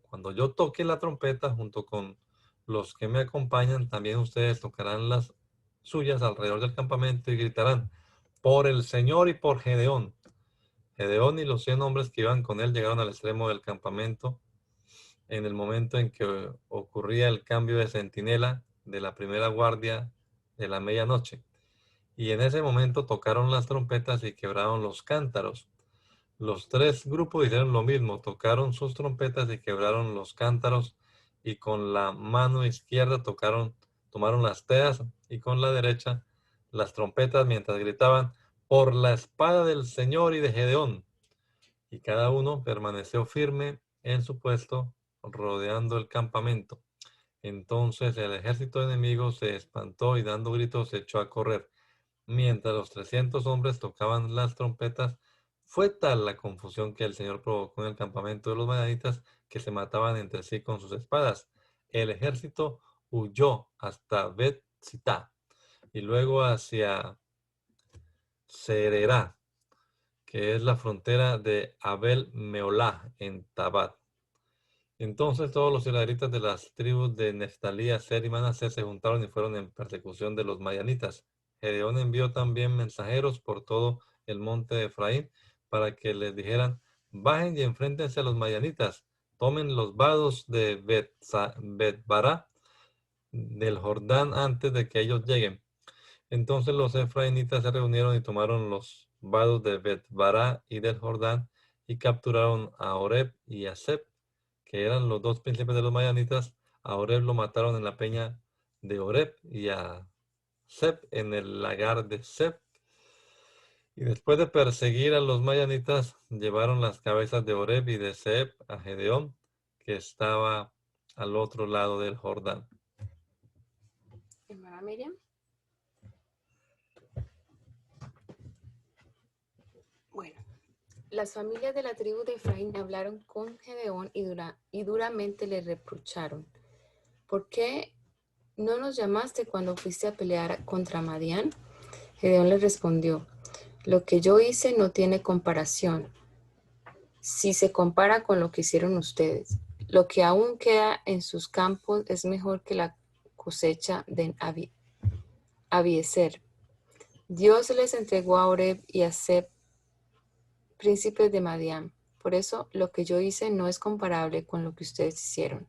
Cuando yo toque la trompeta junto con los que me acompañan, también ustedes tocarán las suyas alrededor del campamento y gritarán: por el Señor y por Gedeón. Gedeón y los 100 hombres que iban con él llegaron al extremo del campamento en el momento en que ocurría el cambio de centinela de la primera guardia de la medianoche. Y en ese momento tocaron las trompetas y quebraron los cántaros. Los 3 grupos hicieron lo mismo, tocaron sus trompetas y quebraron los cántaros, y con la mano izquierda tomaron las teas y con la derecha las trompetas mientras gritaban: por la espada del Señor y de Gedeón. Y cada uno permaneció firme en su puesto, rodeando el campamento. Entonces el ejército enemigo se espantó y dando gritos se echó a correr. Mientras los 300 hombres tocaban las trompetas, fue tal la confusión que el Señor provocó en el campamento de los madianitas que se mataban entre sí con sus espadas. El ejército huyó hasta Bet-Sitá y luego hacia Sererá, que es la frontera de Abel Meolá en Tabat. Entonces todos los israelitas de las tribus de Neftalí, Aser y Manasés se juntaron y fueron en persecución de los madianitas. Gedeón envió también mensajeros por todo el monte de Efraín para que les dijeran: bajen y enfréntense a los madianitas, tomen los vados de Bet-Bará del Jordán antes de que ellos lleguen. Entonces los efraínitas se reunieron y tomaron los vados de Bet-Bará y del Jordán y capturaron a Oreb y a Seb, que eran los 2 príncipes de los madianitas. A Oreb lo mataron en la peña de Oreb y a Seb en el lagar de Seb. Y después de perseguir a los madianitas, llevaron las cabezas de Oreb y de Seb a Gedeón, que estaba al otro lado del Jordán. Hermana Miriam. Bueno, las familias de la tribu de Efraín hablaron con Gedeón y duramente le reprocharon: ¿por qué no nos llamaste cuando fuiste a pelear contra Madián? Gedeón les respondió: lo que yo hice no tiene comparación si se compara con lo que hicieron ustedes. Lo que aún queda en sus campos es mejor que la cosecha de Abiezer. Dios les entregó a Oreb y a Seb, príncipes de Madián. Por eso lo que yo hice no es comparable con lo que ustedes hicieron.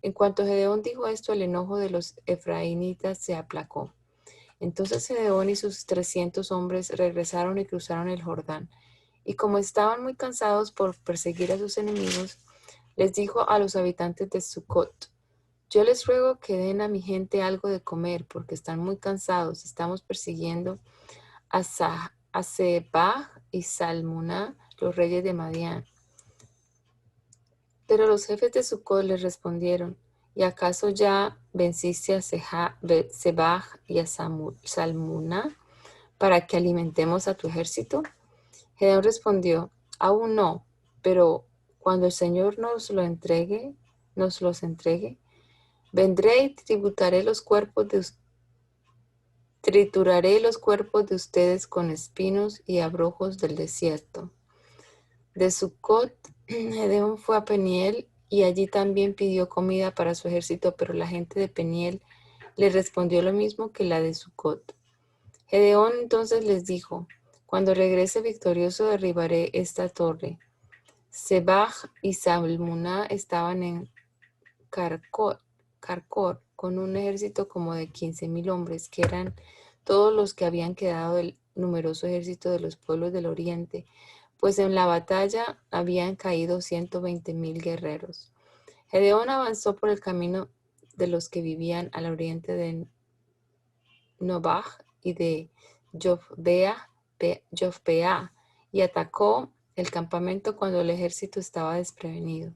En cuanto Gedeón dijo esto, el enojo de los efraínitas se aplacó. Entonces Gedeón y sus 300 hombres regresaron y cruzaron el Jordán. Y como estaban muy cansados por perseguir a sus enemigos, les dijo a los habitantes de Sucot: yo les ruego que den a mi gente algo de comer, porque están muy cansados. Estamos persiguiendo a Zebah y Salmuná, los reyes de Madián. Pero los jefes de Sucot les respondieron: ¿y acaso ya venciste a Zebah y a Salmuná para que alimentemos a tu ejército? Gedeón respondió: aún no, pero cuando el Señor nos los entregue, vendré y tributaré los cuerpos trituraré los cuerpos de ustedes con espinos y abrojos del desierto. De Sucot, Gedeón fue a Peniel y allí también pidió comida para su ejército, pero la gente de Peniel le respondió lo mismo que la de Sucot. Gedeón entonces les dijo: cuando regrese victorioso derribaré esta torre. Sebaj y Salmuná estaban en Carcor con un ejército como de 15,000 hombres, que eran todos los que habían quedado del numeroso ejército de los pueblos del oriente, pues en la batalla habían caído 120,000 guerreros. Gedeón avanzó por el camino de los que vivían al oriente de Nobaj y de Jofbea y atacó el campamento cuando el ejército estaba desprevenido.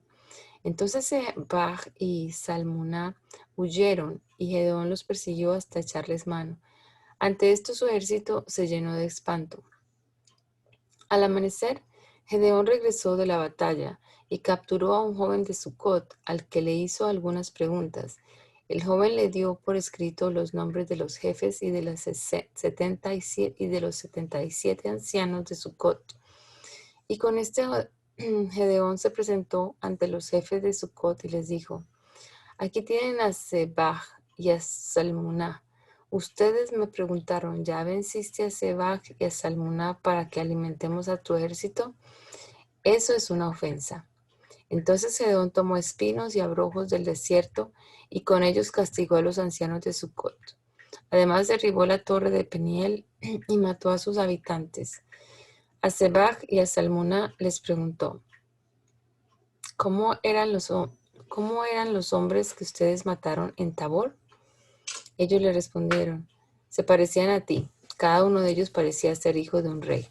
Entonces Sebaj y Salmuná huyeron y Gedeón los persiguió hasta echarles mano. Ante esto su ejército se llenó de espanto. Al amanecer, Gedeón regresó de la batalla y capturó a un joven de Sucot, al que le hizo algunas preguntas. El joven le dio por escrito los nombres de los jefes y de los 77 ancianos de Sucot. Y con este Gedeón se presentó ante los jefes de Sucot y les dijo: aquí tienen a Sebaj y a Salmuná. Ustedes me preguntaron: ¿ya venciste a Sebaj y a Salmuná para que alimentemos a tu ejército? Eso es una ofensa. Entonces Gedeón tomó espinos y abrojos del desierto y con ellos castigó a los ancianos de Sucot. Además derribó la torre de Peniel y mató a sus habitantes. A Sebaj y a Salmuná les preguntó: ¿Cómo eran los hombres que ustedes mataron en Tabor? Ellos le respondieron: se parecían a ti, cada uno de ellos parecía ser hijo de un rey.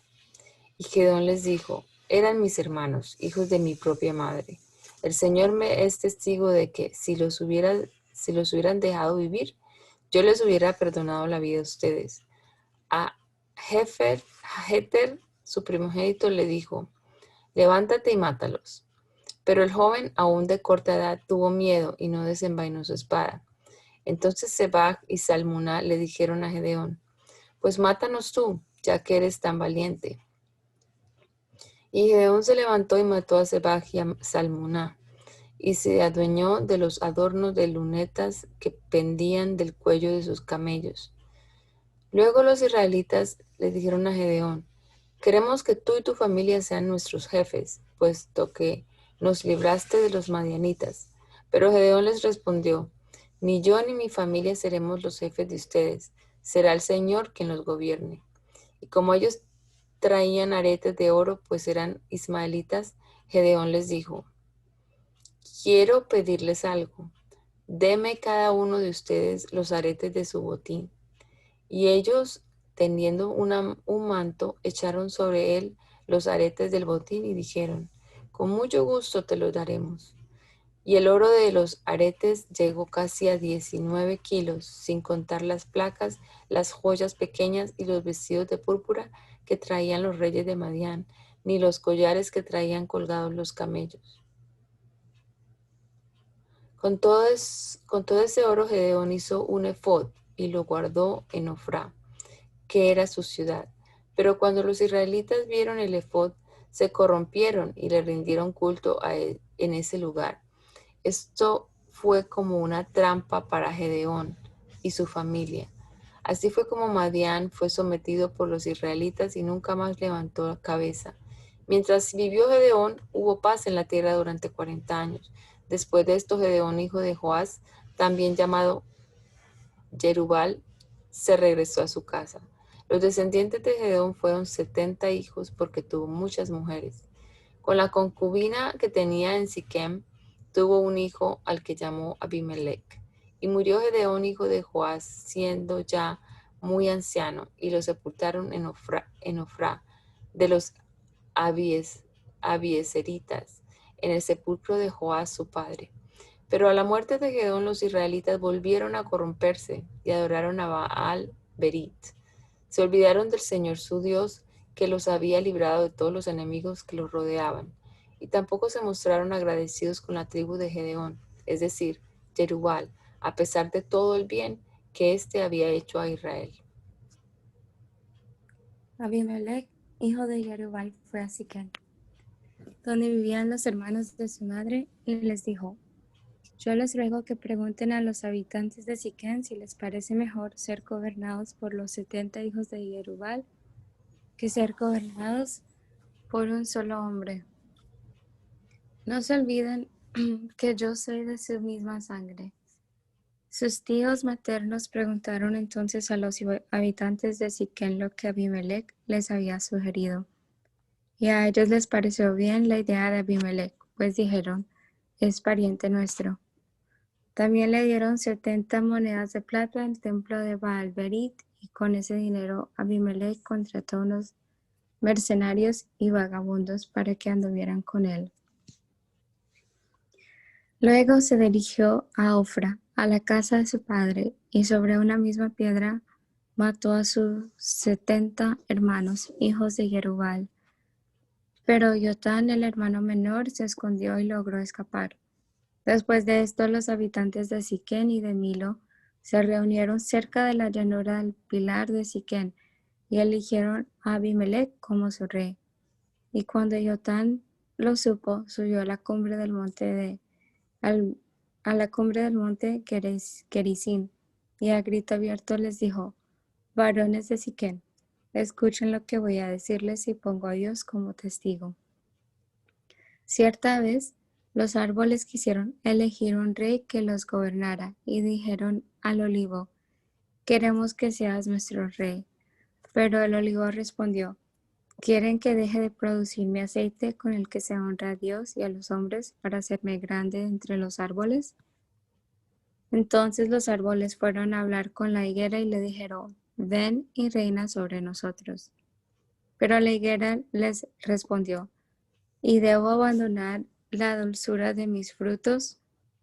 Y Gedeón les dijo: eran mis hermanos, hijos de mi propia madre. El Señor me es testigo de que si los hubieran dejado vivir, yo les hubiera perdonado la vida a ustedes. A Jeter, su primogénito, le dijo: levántate y mátalos. Pero el joven, aún de corta edad, tuvo miedo y no desenvainó su espada. Entonces Sebaj y Salmuná le dijeron a Gedeón: pues mátanos tú, ya que eres tan valiente. Y Gedeón se levantó y mató a Sebaj y a Salmuná, y se adueñó de los adornos de lunetas que pendían del cuello de sus camellos. Luego los israelitas le dijeron a Gedeón: queremos que tú y tu familia sean nuestros jefes, puesto que nos libraste de los madianitas. Pero Gedeón les respondió: ni yo ni mi familia seremos los jefes de ustedes, será el Señor quien los gobierne. Y como ellos traían aretes de oro, pues eran ismaelitas, Gedeón les dijo: quiero pedirles algo, deme cada uno de ustedes los aretes de su botín. Y ellos, tendiendo un manto, echaron sobre él los aretes del botín y dijeron: con mucho gusto te los daremos. Y el oro de los aretes llegó casi a 19 kilos, sin contar las placas, las joyas pequeñas y los vestidos de púrpura que traían los reyes de Madián, ni los collares que traían colgados los camellos. Con todo ese oro Gedeón hizo un efod y lo guardó en Ofrá, que era su ciudad. Pero cuando los israelitas vieron el efod, se corrompieron y le rindieron culto a él en ese lugar. Esto fue como una trampa para Gedeón y su familia. Así fue como Madián fue sometido por los israelitas y nunca más levantó la cabeza. Mientras vivió Gedeón, hubo paz en la tierra durante 40 años. Después de esto, Gedeón, hijo de Joás, también llamado Jerubal, se regresó a su casa. Los descendientes de Gedeón fueron 70 hijos porque tuvo muchas mujeres. Con la concubina que tenía en Siquem, tuvo un hijo al que llamó Abimelech. Y murió Gedeón, hijo de Joás, siendo ya muy anciano, y lo sepultaron en Ofrá de los abiezeritas, en el sepulcro de Joás su padre. Pero a la muerte de Gedeón los israelitas volvieron a corromperse y adoraron a Baal Berit. Se olvidaron del Señor su Dios, que los había librado de todos los enemigos que los rodeaban. Y tampoco se mostraron agradecidos con la tribu de Gedeón, es decir, Jerubal, a pesar de todo el bien que éste había hecho a Israel. Abimelech, hijo de Jerubal, fue a Siquem, donde vivían los hermanos de su madre, y les dijo: Yo les ruego que pregunten a los habitantes de Siquem si les parece mejor ser gobernados por los 70 hijos de Jerubal que ser gobernados por un solo hombre. No se olviden que yo soy de su misma sangre. Sus tíos maternos preguntaron entonces a los habitantes de Siquem lo que Abimelech les había sugerido. Y a ellos les pareció bien la idea de Abimelech, pues dijeron: es pariente nuestro. También le dieron 70 monedas de plata al templo de Baal-Berit, y con ese dinero Abimelech contrató unos mercenarios y vagabundos para que anduvieran con él. Luego se dirigió a Ofra, a la casa de su padre, y sobre una misma piedra mató a sus 70 hermanos, hijos de Jerubal. Pero Jotán, el hermano menor, se escondió y logró escapar. Después de esto, los habitantes de Siquem y de Milo se reunieron cerca de la llanura del pilar de Siquem y eligieron a Abimelech como su rey. Y cuando Jotán lo supo, subió a la cumbre del monte Gerizim, y a grito abierto les dijo: varones de Siquem, escuchen lo que voy a decirles y pongo a Dios como testigo. Cierta vez, los árboles quisieron elegir un rey que los gobernara, y dijeron al olivo: queremos que seas nuestro rey. Pero el olivo respondió: ¿quieren que deje de producir mi aceite con el que se honra a Dios y a los hombres para hacerme grande entre los árboles? Entonces los árboles fueron a hablar con la higuera y le dijeron: ven y reina sobre nosotros. Pero la higuera les respondió: ¿y debo abandonar la dulzura de mis frutos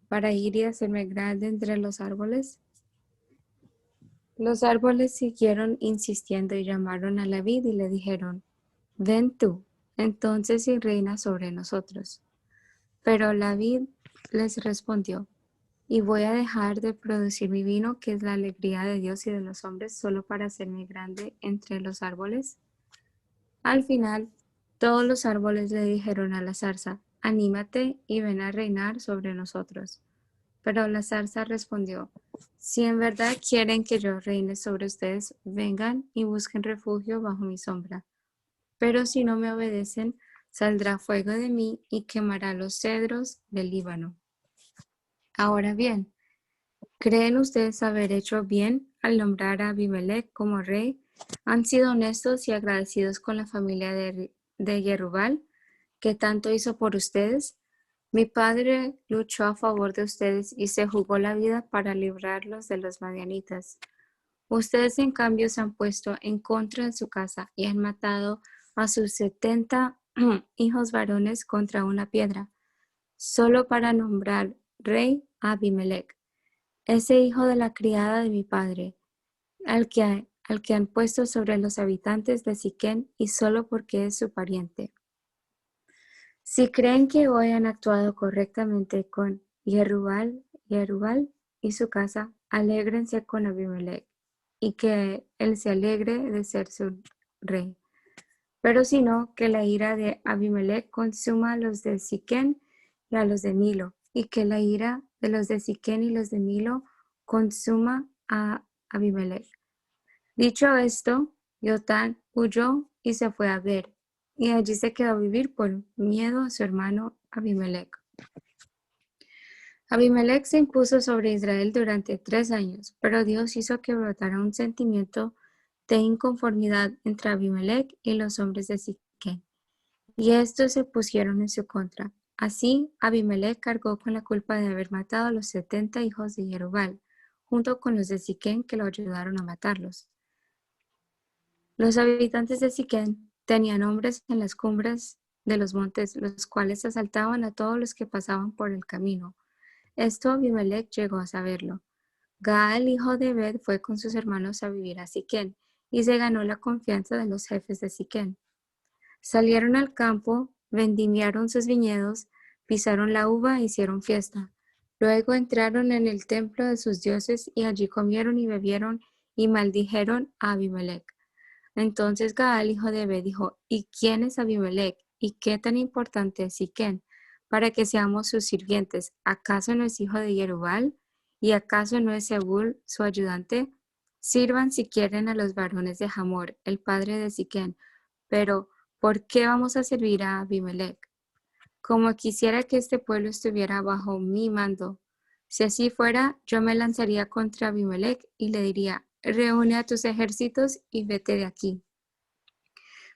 para ir y hacerme grande entre los árboles? Los árboles siguieron insistiendo y llamaron a la vid y le dijeron: ven tú, entonces, y reina sobre nosotros. Pero la vid les respondió: ¿y voy a dejar de producir mi vino, que es la alegría de Dios y de los hombres, solo para hacerme grande entre los árboles? Al final, todos los árboles le dijeron a la zarza: anímate y ven a reinar sobre nosotros. Pero la zarza respondió: si en verdad quieren que yo reine sobre ustedes, vengan y busquen refugio bajo mi sombra. Pero si no me obedecen, saldrá fuego de mí y quemará los cedros del Líbano. Ahora bien, ¿creen ustedes haber hecho bien al nombrar a Abimelech como rey? ¿Han sido honestos y agradecidos con la familia de Jerubal, que tanto hizo por ustedes? Mi padre luchó a favor de ustedes y se jugó la vida para librarlos de los madianitas. Ustedes, en cambio, se han puesto en contra de su casa y han matado a sus 70 hijos varones contra una piedra, solo para nombrar rey a Abimelech, ese hijo de la criada de mi padre, al que han puesto sobre los habitantes de Siquem, y solo porque es su pariente. Si creen que hoy han actuado correctamente con Jerubal y su casa, alégrense con Abimelech, y que él se alegre de ser su rey. Pero si no, que la ira de Abimelech consuma a los de Siquem y a los de Milo, y que la ira de los de Siquem y los de Milo consuma a Abimelech. Dicho esto, Jotán huyó y se fue a Ber, y allí se quedó a vivir por miedo a su hermano Abimelech. Abimelech se impuso sobre Israel durante 3 años, pero Dios hizo que brotara un sentimiento de inconformidad entre Abimelech y los hombres de Siquem, y estos se pusieron en su contra. Así, Abimelech cargó con la culpa de haber matado a los 70 hijos de Jerubal, junto con los de Siquem que lo ayudaron a matarlos. Los habitantes de Siquem tenían hombres en las cumbres de los montes, los cuales asaltaban a todos los que pasaban por el camino. Esto Abimelech llegó a saberlo. Gaal, hijo de Ebed, fue con sus hermanos a vivir a Siquem, y se ganó la confianza de los jefes de Siquem. Salieron al campo, vendimiaron sus viñedos, pisaron la uva e hicieron fiesta. Luego entraron en el templo de sus dioses y allí comieron y bebieron y maldijeron a Abimelech. Entonces Gaal, hijo de Ebed, dijo, ¿y quién es Abimelech? ¿Y qué tan importante es Siquén para que seamos sus sirvientes? ¿Acaso no es hijo de Jerubal? ¿Y acaso no es Zebul su ayudante? Sirvan si quieren a los varones de Hamor, el padre de Siquén. Pero, ¿por qué vamos a servir a Abimelech? Como quisiera que este pueblo estuviera bajo mi mando. Si así fuera, yo me lanzaría contra Abimelech y le diría, reúne a tus ejércitos y vete de aquí.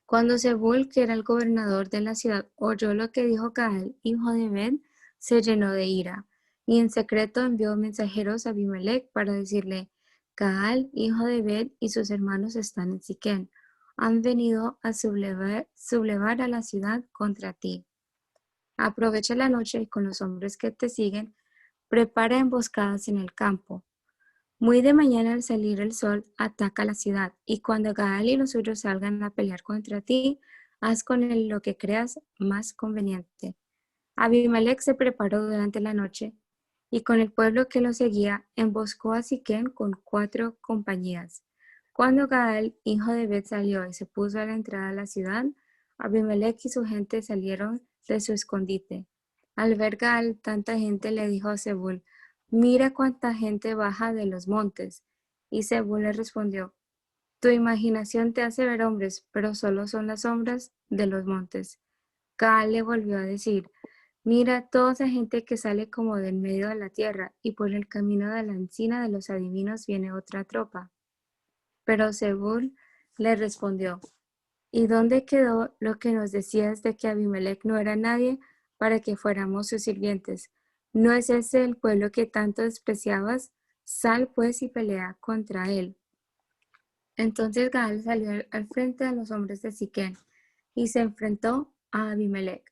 Cuando Zebul, que era el gobernador de la ciudad, oyó lo que dijo Gaal, hijo de Ebed, se llenó de ira, y en secreto envió mensajeros a Abimelech para decirle, Gaal, hijo de Ebed, y sus hermanos están en Siquén. Han venido a sublevar a la ciudad contra ti. Aprovecha la noche y con los hombres que te siguen, prepara emboscadas en el campo. Muy de mañana al salir el sol, ataca la ciudad, y cuando Gaal y los suyos salgan a pelear contra ti, haz con él lo que creas más conveniente. Abimelech se preparó durante la noche, y con el pueblo que lo seguía, emboscó a Siquén con 4 compañías. Cuando Gaal, hijo de Bet, salió y se puso a la entrada de la ciudad, Abimelech y su gente salieron de su escondite. Al ver Gaal tanta gente, le dijo a Zebul, mira cuánta gente baja de los montes. Y Zebul le respondió, tu imaginación te hace ver hombres, pero solo son las sombras de los montes. Gaal le volvió a decir, mira toda esa gente que sale como del medio de la tierra, y por el camino de la encina de los adivinos viene otra tropa. Pero Zebul le respondió, ¿y dónde quedó lo que nos decías de que Abimelech no era nadie para que fuéramos sus sirvientes? ¿No es ese el pueblo que tanto despreciabas? Sal pues y pelea contra él. Entonces Gaal salió al frente de los hombres de Siquén y se enfrentó a Abimelech.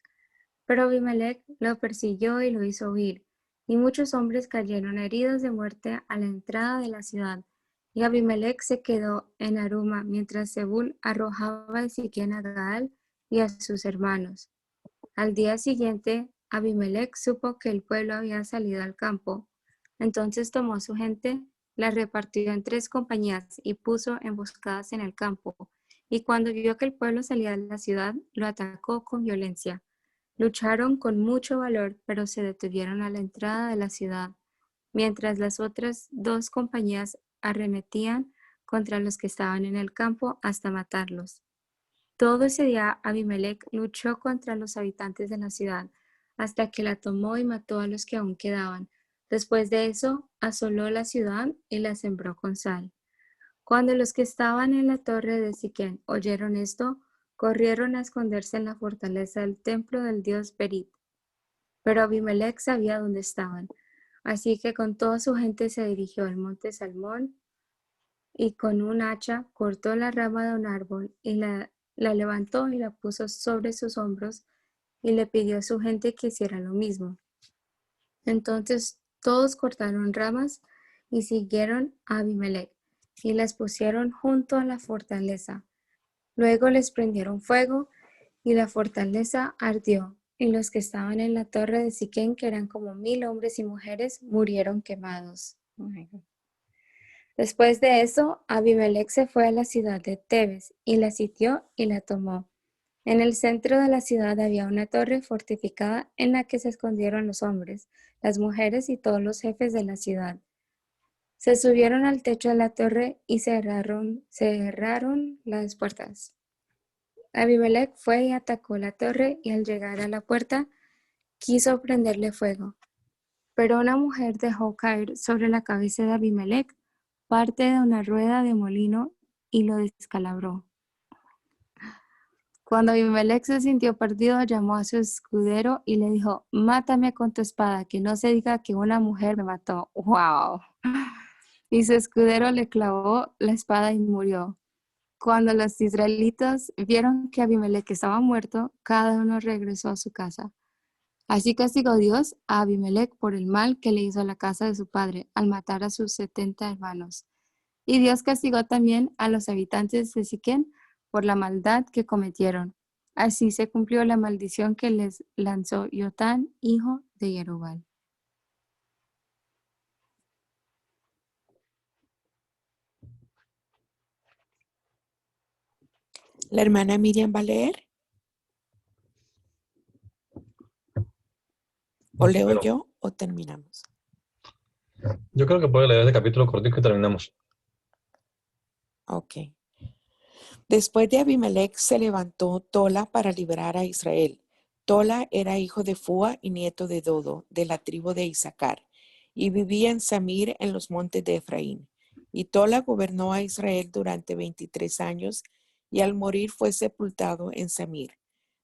Pero Abimelech lo persiguió y lo hizo huir, y muchos hombres cayeron heridos de muerte a la entrada de la ciudad. Y Abimelech se quedó en Aruma, mientras Zebul arrojaba de Siquén a Gaal y a sus hermanos. Al día siguiente, Abimelech supo que el pueblo había salido al campo. Entonces tomó a su gente, la repartió en 3 compañías y puso emboscadas en el campo. Y cuando vio que el pueblo salía de la ciudad, lo atacó con violencia. Lucharon con mucho valor, pero se detuvieron a la entrada de la ciudad, mientras las otras 2 compañías arremetían contra los que estaban en el campo hasta matarlos. Todo ese día Abimelech luchó contra los habitantes de la ciudad, hasta que la tomó y mató a los que aún quedaban. Después de eso, asoló la ciudad y la sembró con sal. Cuando los que estaban en la torre de Siquén oyeron esto, corrieron a esconderse en la fortaleza del templo del dios Berit. Pero Abimelech sabía dónde estaban, así que con toda su gente se dirigió al monte Salmón y con un hacha cortó la rama de un árbol y la levantó y la puso sobre sus hombros y le pidió a su gente que hiciera lo mismo. Entonces todos cortaron ramas y siguieron a Abimelech y las pusieron junto a la fortaleza. Luego les prendieron fuego y la fortaleza ardió, y los que estaban en la torre de Siquén, que eran como 1000 hombres y mujeres, murieron quemados. Después de eso, Abimelech se fue a la ciudad de Tebes y la sitió y la tomó. En el centro de la ciudad había una torre fortificada en la que se escondieron los hombres, las mujeres y todos los jefes de la ciudad. Se subieron al techo de la torre y cerraron las puertas. Abimelech fue y atacó la torre y al llegar a la puerta quiso prenderle fuego. Pero una mujer dejó caer sobre la cabeza de Abimelech parte de una rueda de molino y lo descalabró. Cuando Abimelech se sintió perdido, llamó a su escudero y le dijo, mátame con tu espada, que no se diga que una mujer me mató. ¡Wow! Y su escudero le clavó la espada y murió. Cuando los israelitas vieron que Abimelech estaba muerto, cada uno regresó a su casa. Así castigó Dios a Abimelech por el mal que le hizo a la casa de su padre al matar a sus 70 hermanos. Y Dios castigó también a los habitantes de Siquén por la maldad que cometieron. Así se cumplió la maldición que les lanzó Jotán, hijo de Jerubal. ¿La hermana Miriam va a leer? ¿O leo Bueno, yo o terminamos? yo creo que puede leer este capítulo cortico y terminamos. Ok. Después de Abimelech se levantó Tola para liberar a Israel. Tola era hijo de Fua y nieto de Dodo, de la tribu de Isaacar, y vivía en Samir en los montes de Efraín. Y Tola gobernó a Israel durante 23 años, y al morir fue sepultado en Samir.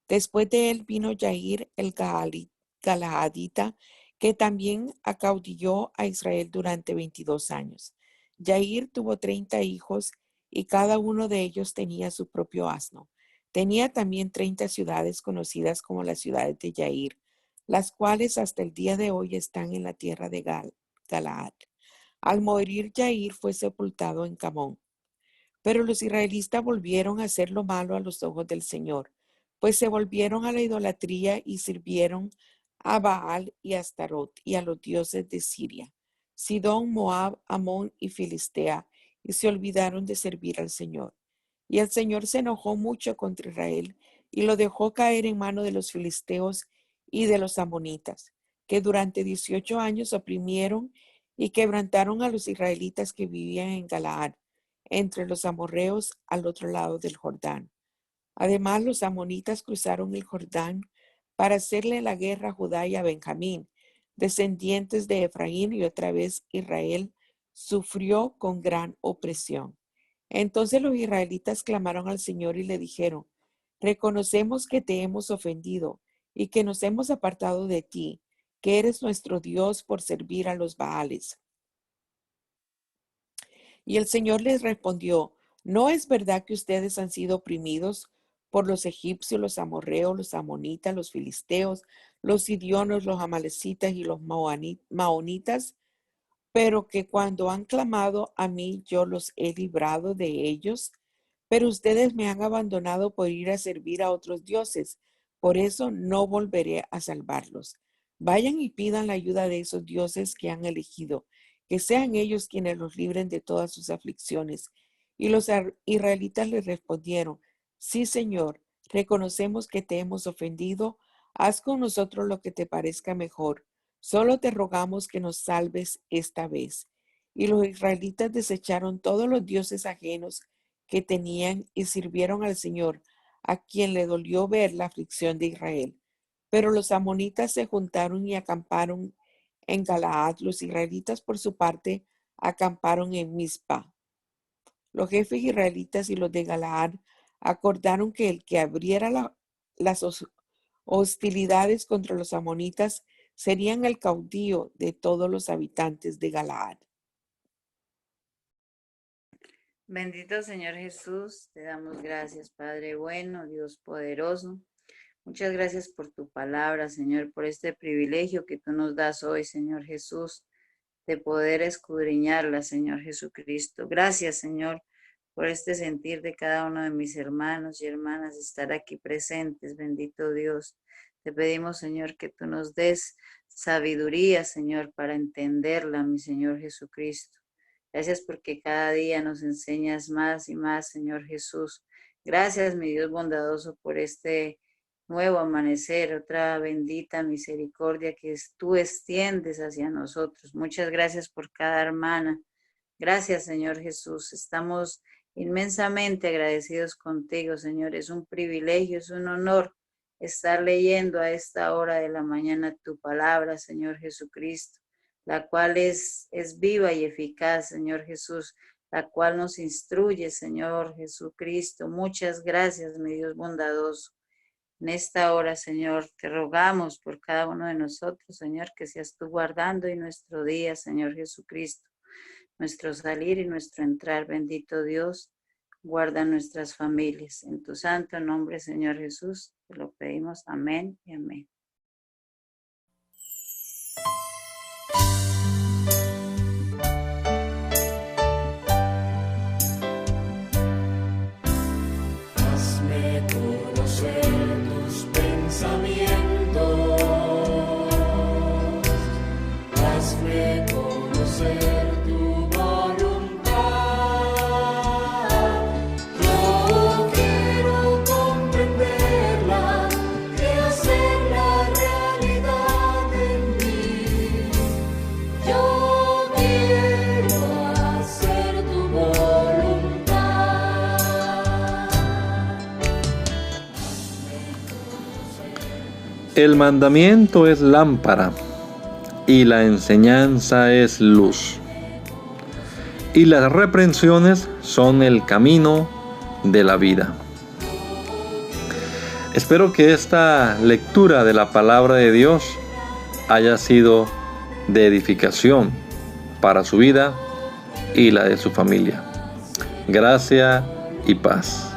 Después de él vino Yair el Galaadita, que también acaudilló a Israel durante 22 años. Yair tuvo 30 hijos y cada uno de ellos tenía su propio asno. Tenía también 30 ciudades conocidas como las ciudades de Yair, las cuales hasta el día de hoy están en la tierra de Galaad. Al morir Yair fue sepultado en Camón. Pero los israelitas volvieron a hacer lo malo a los ojos del Señor, pues se volvieron a la idolatría y sirvieron a Baal y a Astarot y a los dioses de Siria, Sidón, Moab, Amón y Filistea, y se olvidaron de servir al Señor. Y el Señor se enojó mucho contra Israel y lo dejó caer en mano de los filisteos y de los amonitas, que durante 18 años oprimieron y quebrantaron a los israelitas que vivían en Galaad, entre los amorreos al otro lado del Jordán. Además, los amonitas cruzaron el Jordán para hacerle la guerra a Judá y a Benjamín, descendientes de Efraín, y otra vez Israel sufrió con gran opresión. Entonces los israelitas clamaron al Señor y le dijeron: reconocemos que te hemos ofendido y que nos hemos apartado de ti, que eres nuestro Dios, por servir a los Baales. Y el Señor les respondió: ¿no es verdad que ustedes han sido oprimidos por los egipcios, los amorreos, los amonitas, los filisteos, los sidionos, los amalecitas y los maonitas? Pero que cuando han clamado a mí, yo los he librado de ellos. Pero ustedes me han abandonado por ir a servir a otros dioses. Por eso no volveré a salvarlos. Vayan y pidan la ayuda de esos dioses que han elegido, que sean ellos quienes los libren de todas sus aflicciones. Y los israelitas le respondieron: sí, Señor, reconocemos que te hemos ofendido. Haz con nosotros lo que te parezca mejor. Solo te rogamos que nos salves esta vez. Y los israelitas desecharon todos los dioses ajenos que tenían y sirvieron al Señor, a quien le dolió ver la aflicción de Israel. Pero los amonitas se juntaron y acamparon en Galaad. Los israelitas, por su parte, acamparon en Mizpa. Los jefes israelitas y los de Galaad acordaron que el que abriera las hostilidades contra los amonitas serían el caudillo de todos los habitantes de Galaad. Bendito Señor Jesús, te damos gracias, Padre bueno, Dios poderoso. Muchas gracias por tu palabra, Señor, por este privilegio que tú nos das hoy, Señor Jesús, de poder escudriñarla, Señor Jesucristo. Gracias, Señor, por este sentir de cada uno de mis hermanos y hermanas, estar aquí presentes, bendito Dios. Te pedimos, Señor, que tú nos des sabiduría, Señor, para entenderla, mi Señor Jesucristo. Gracias porque cada día nos enseñas más y más, Señor Jesús. Gracias, mi Dios bondadoso, por este nuevo amanecer, otra bendita misericordia que tú extiendes hacia nosotros. Muchas gracias por cada hermana. Gracias, Señor Jesús. Estamos inmensamente agradecidos contigo, Señor. Es un privilegio, es un honor estar leyendo a esta hora de la mañana tu palabra, Señor Jesucristo, la cual es viva y eficaz, Señor Jesús, la cual nos instruye, Señor Jesucristo. Muchas gracias, mi Dios bondadoso. En esta hora, Señor, te rogamos por cada uno de nosotros, Señor, que seas tú guardando en nuestro día, Señor Jesucristo, nuestro salir y nuestro entrar. Bendito Dios, guarda nuestras familias. En tu santo nombre, Señor Jesús, te lo pedimos. Amén y amén. Hazme conocer tus pensamientos, hazme conocer tu voluntad. Yo quiero El mandamiento es lámpara y la enseñanza es luz. Y las reprensiones son el camino de la vida. Espero que esta lectura de la palabra de Dios haya sido de edificación para su vida y la de su familia. Gracia y paz.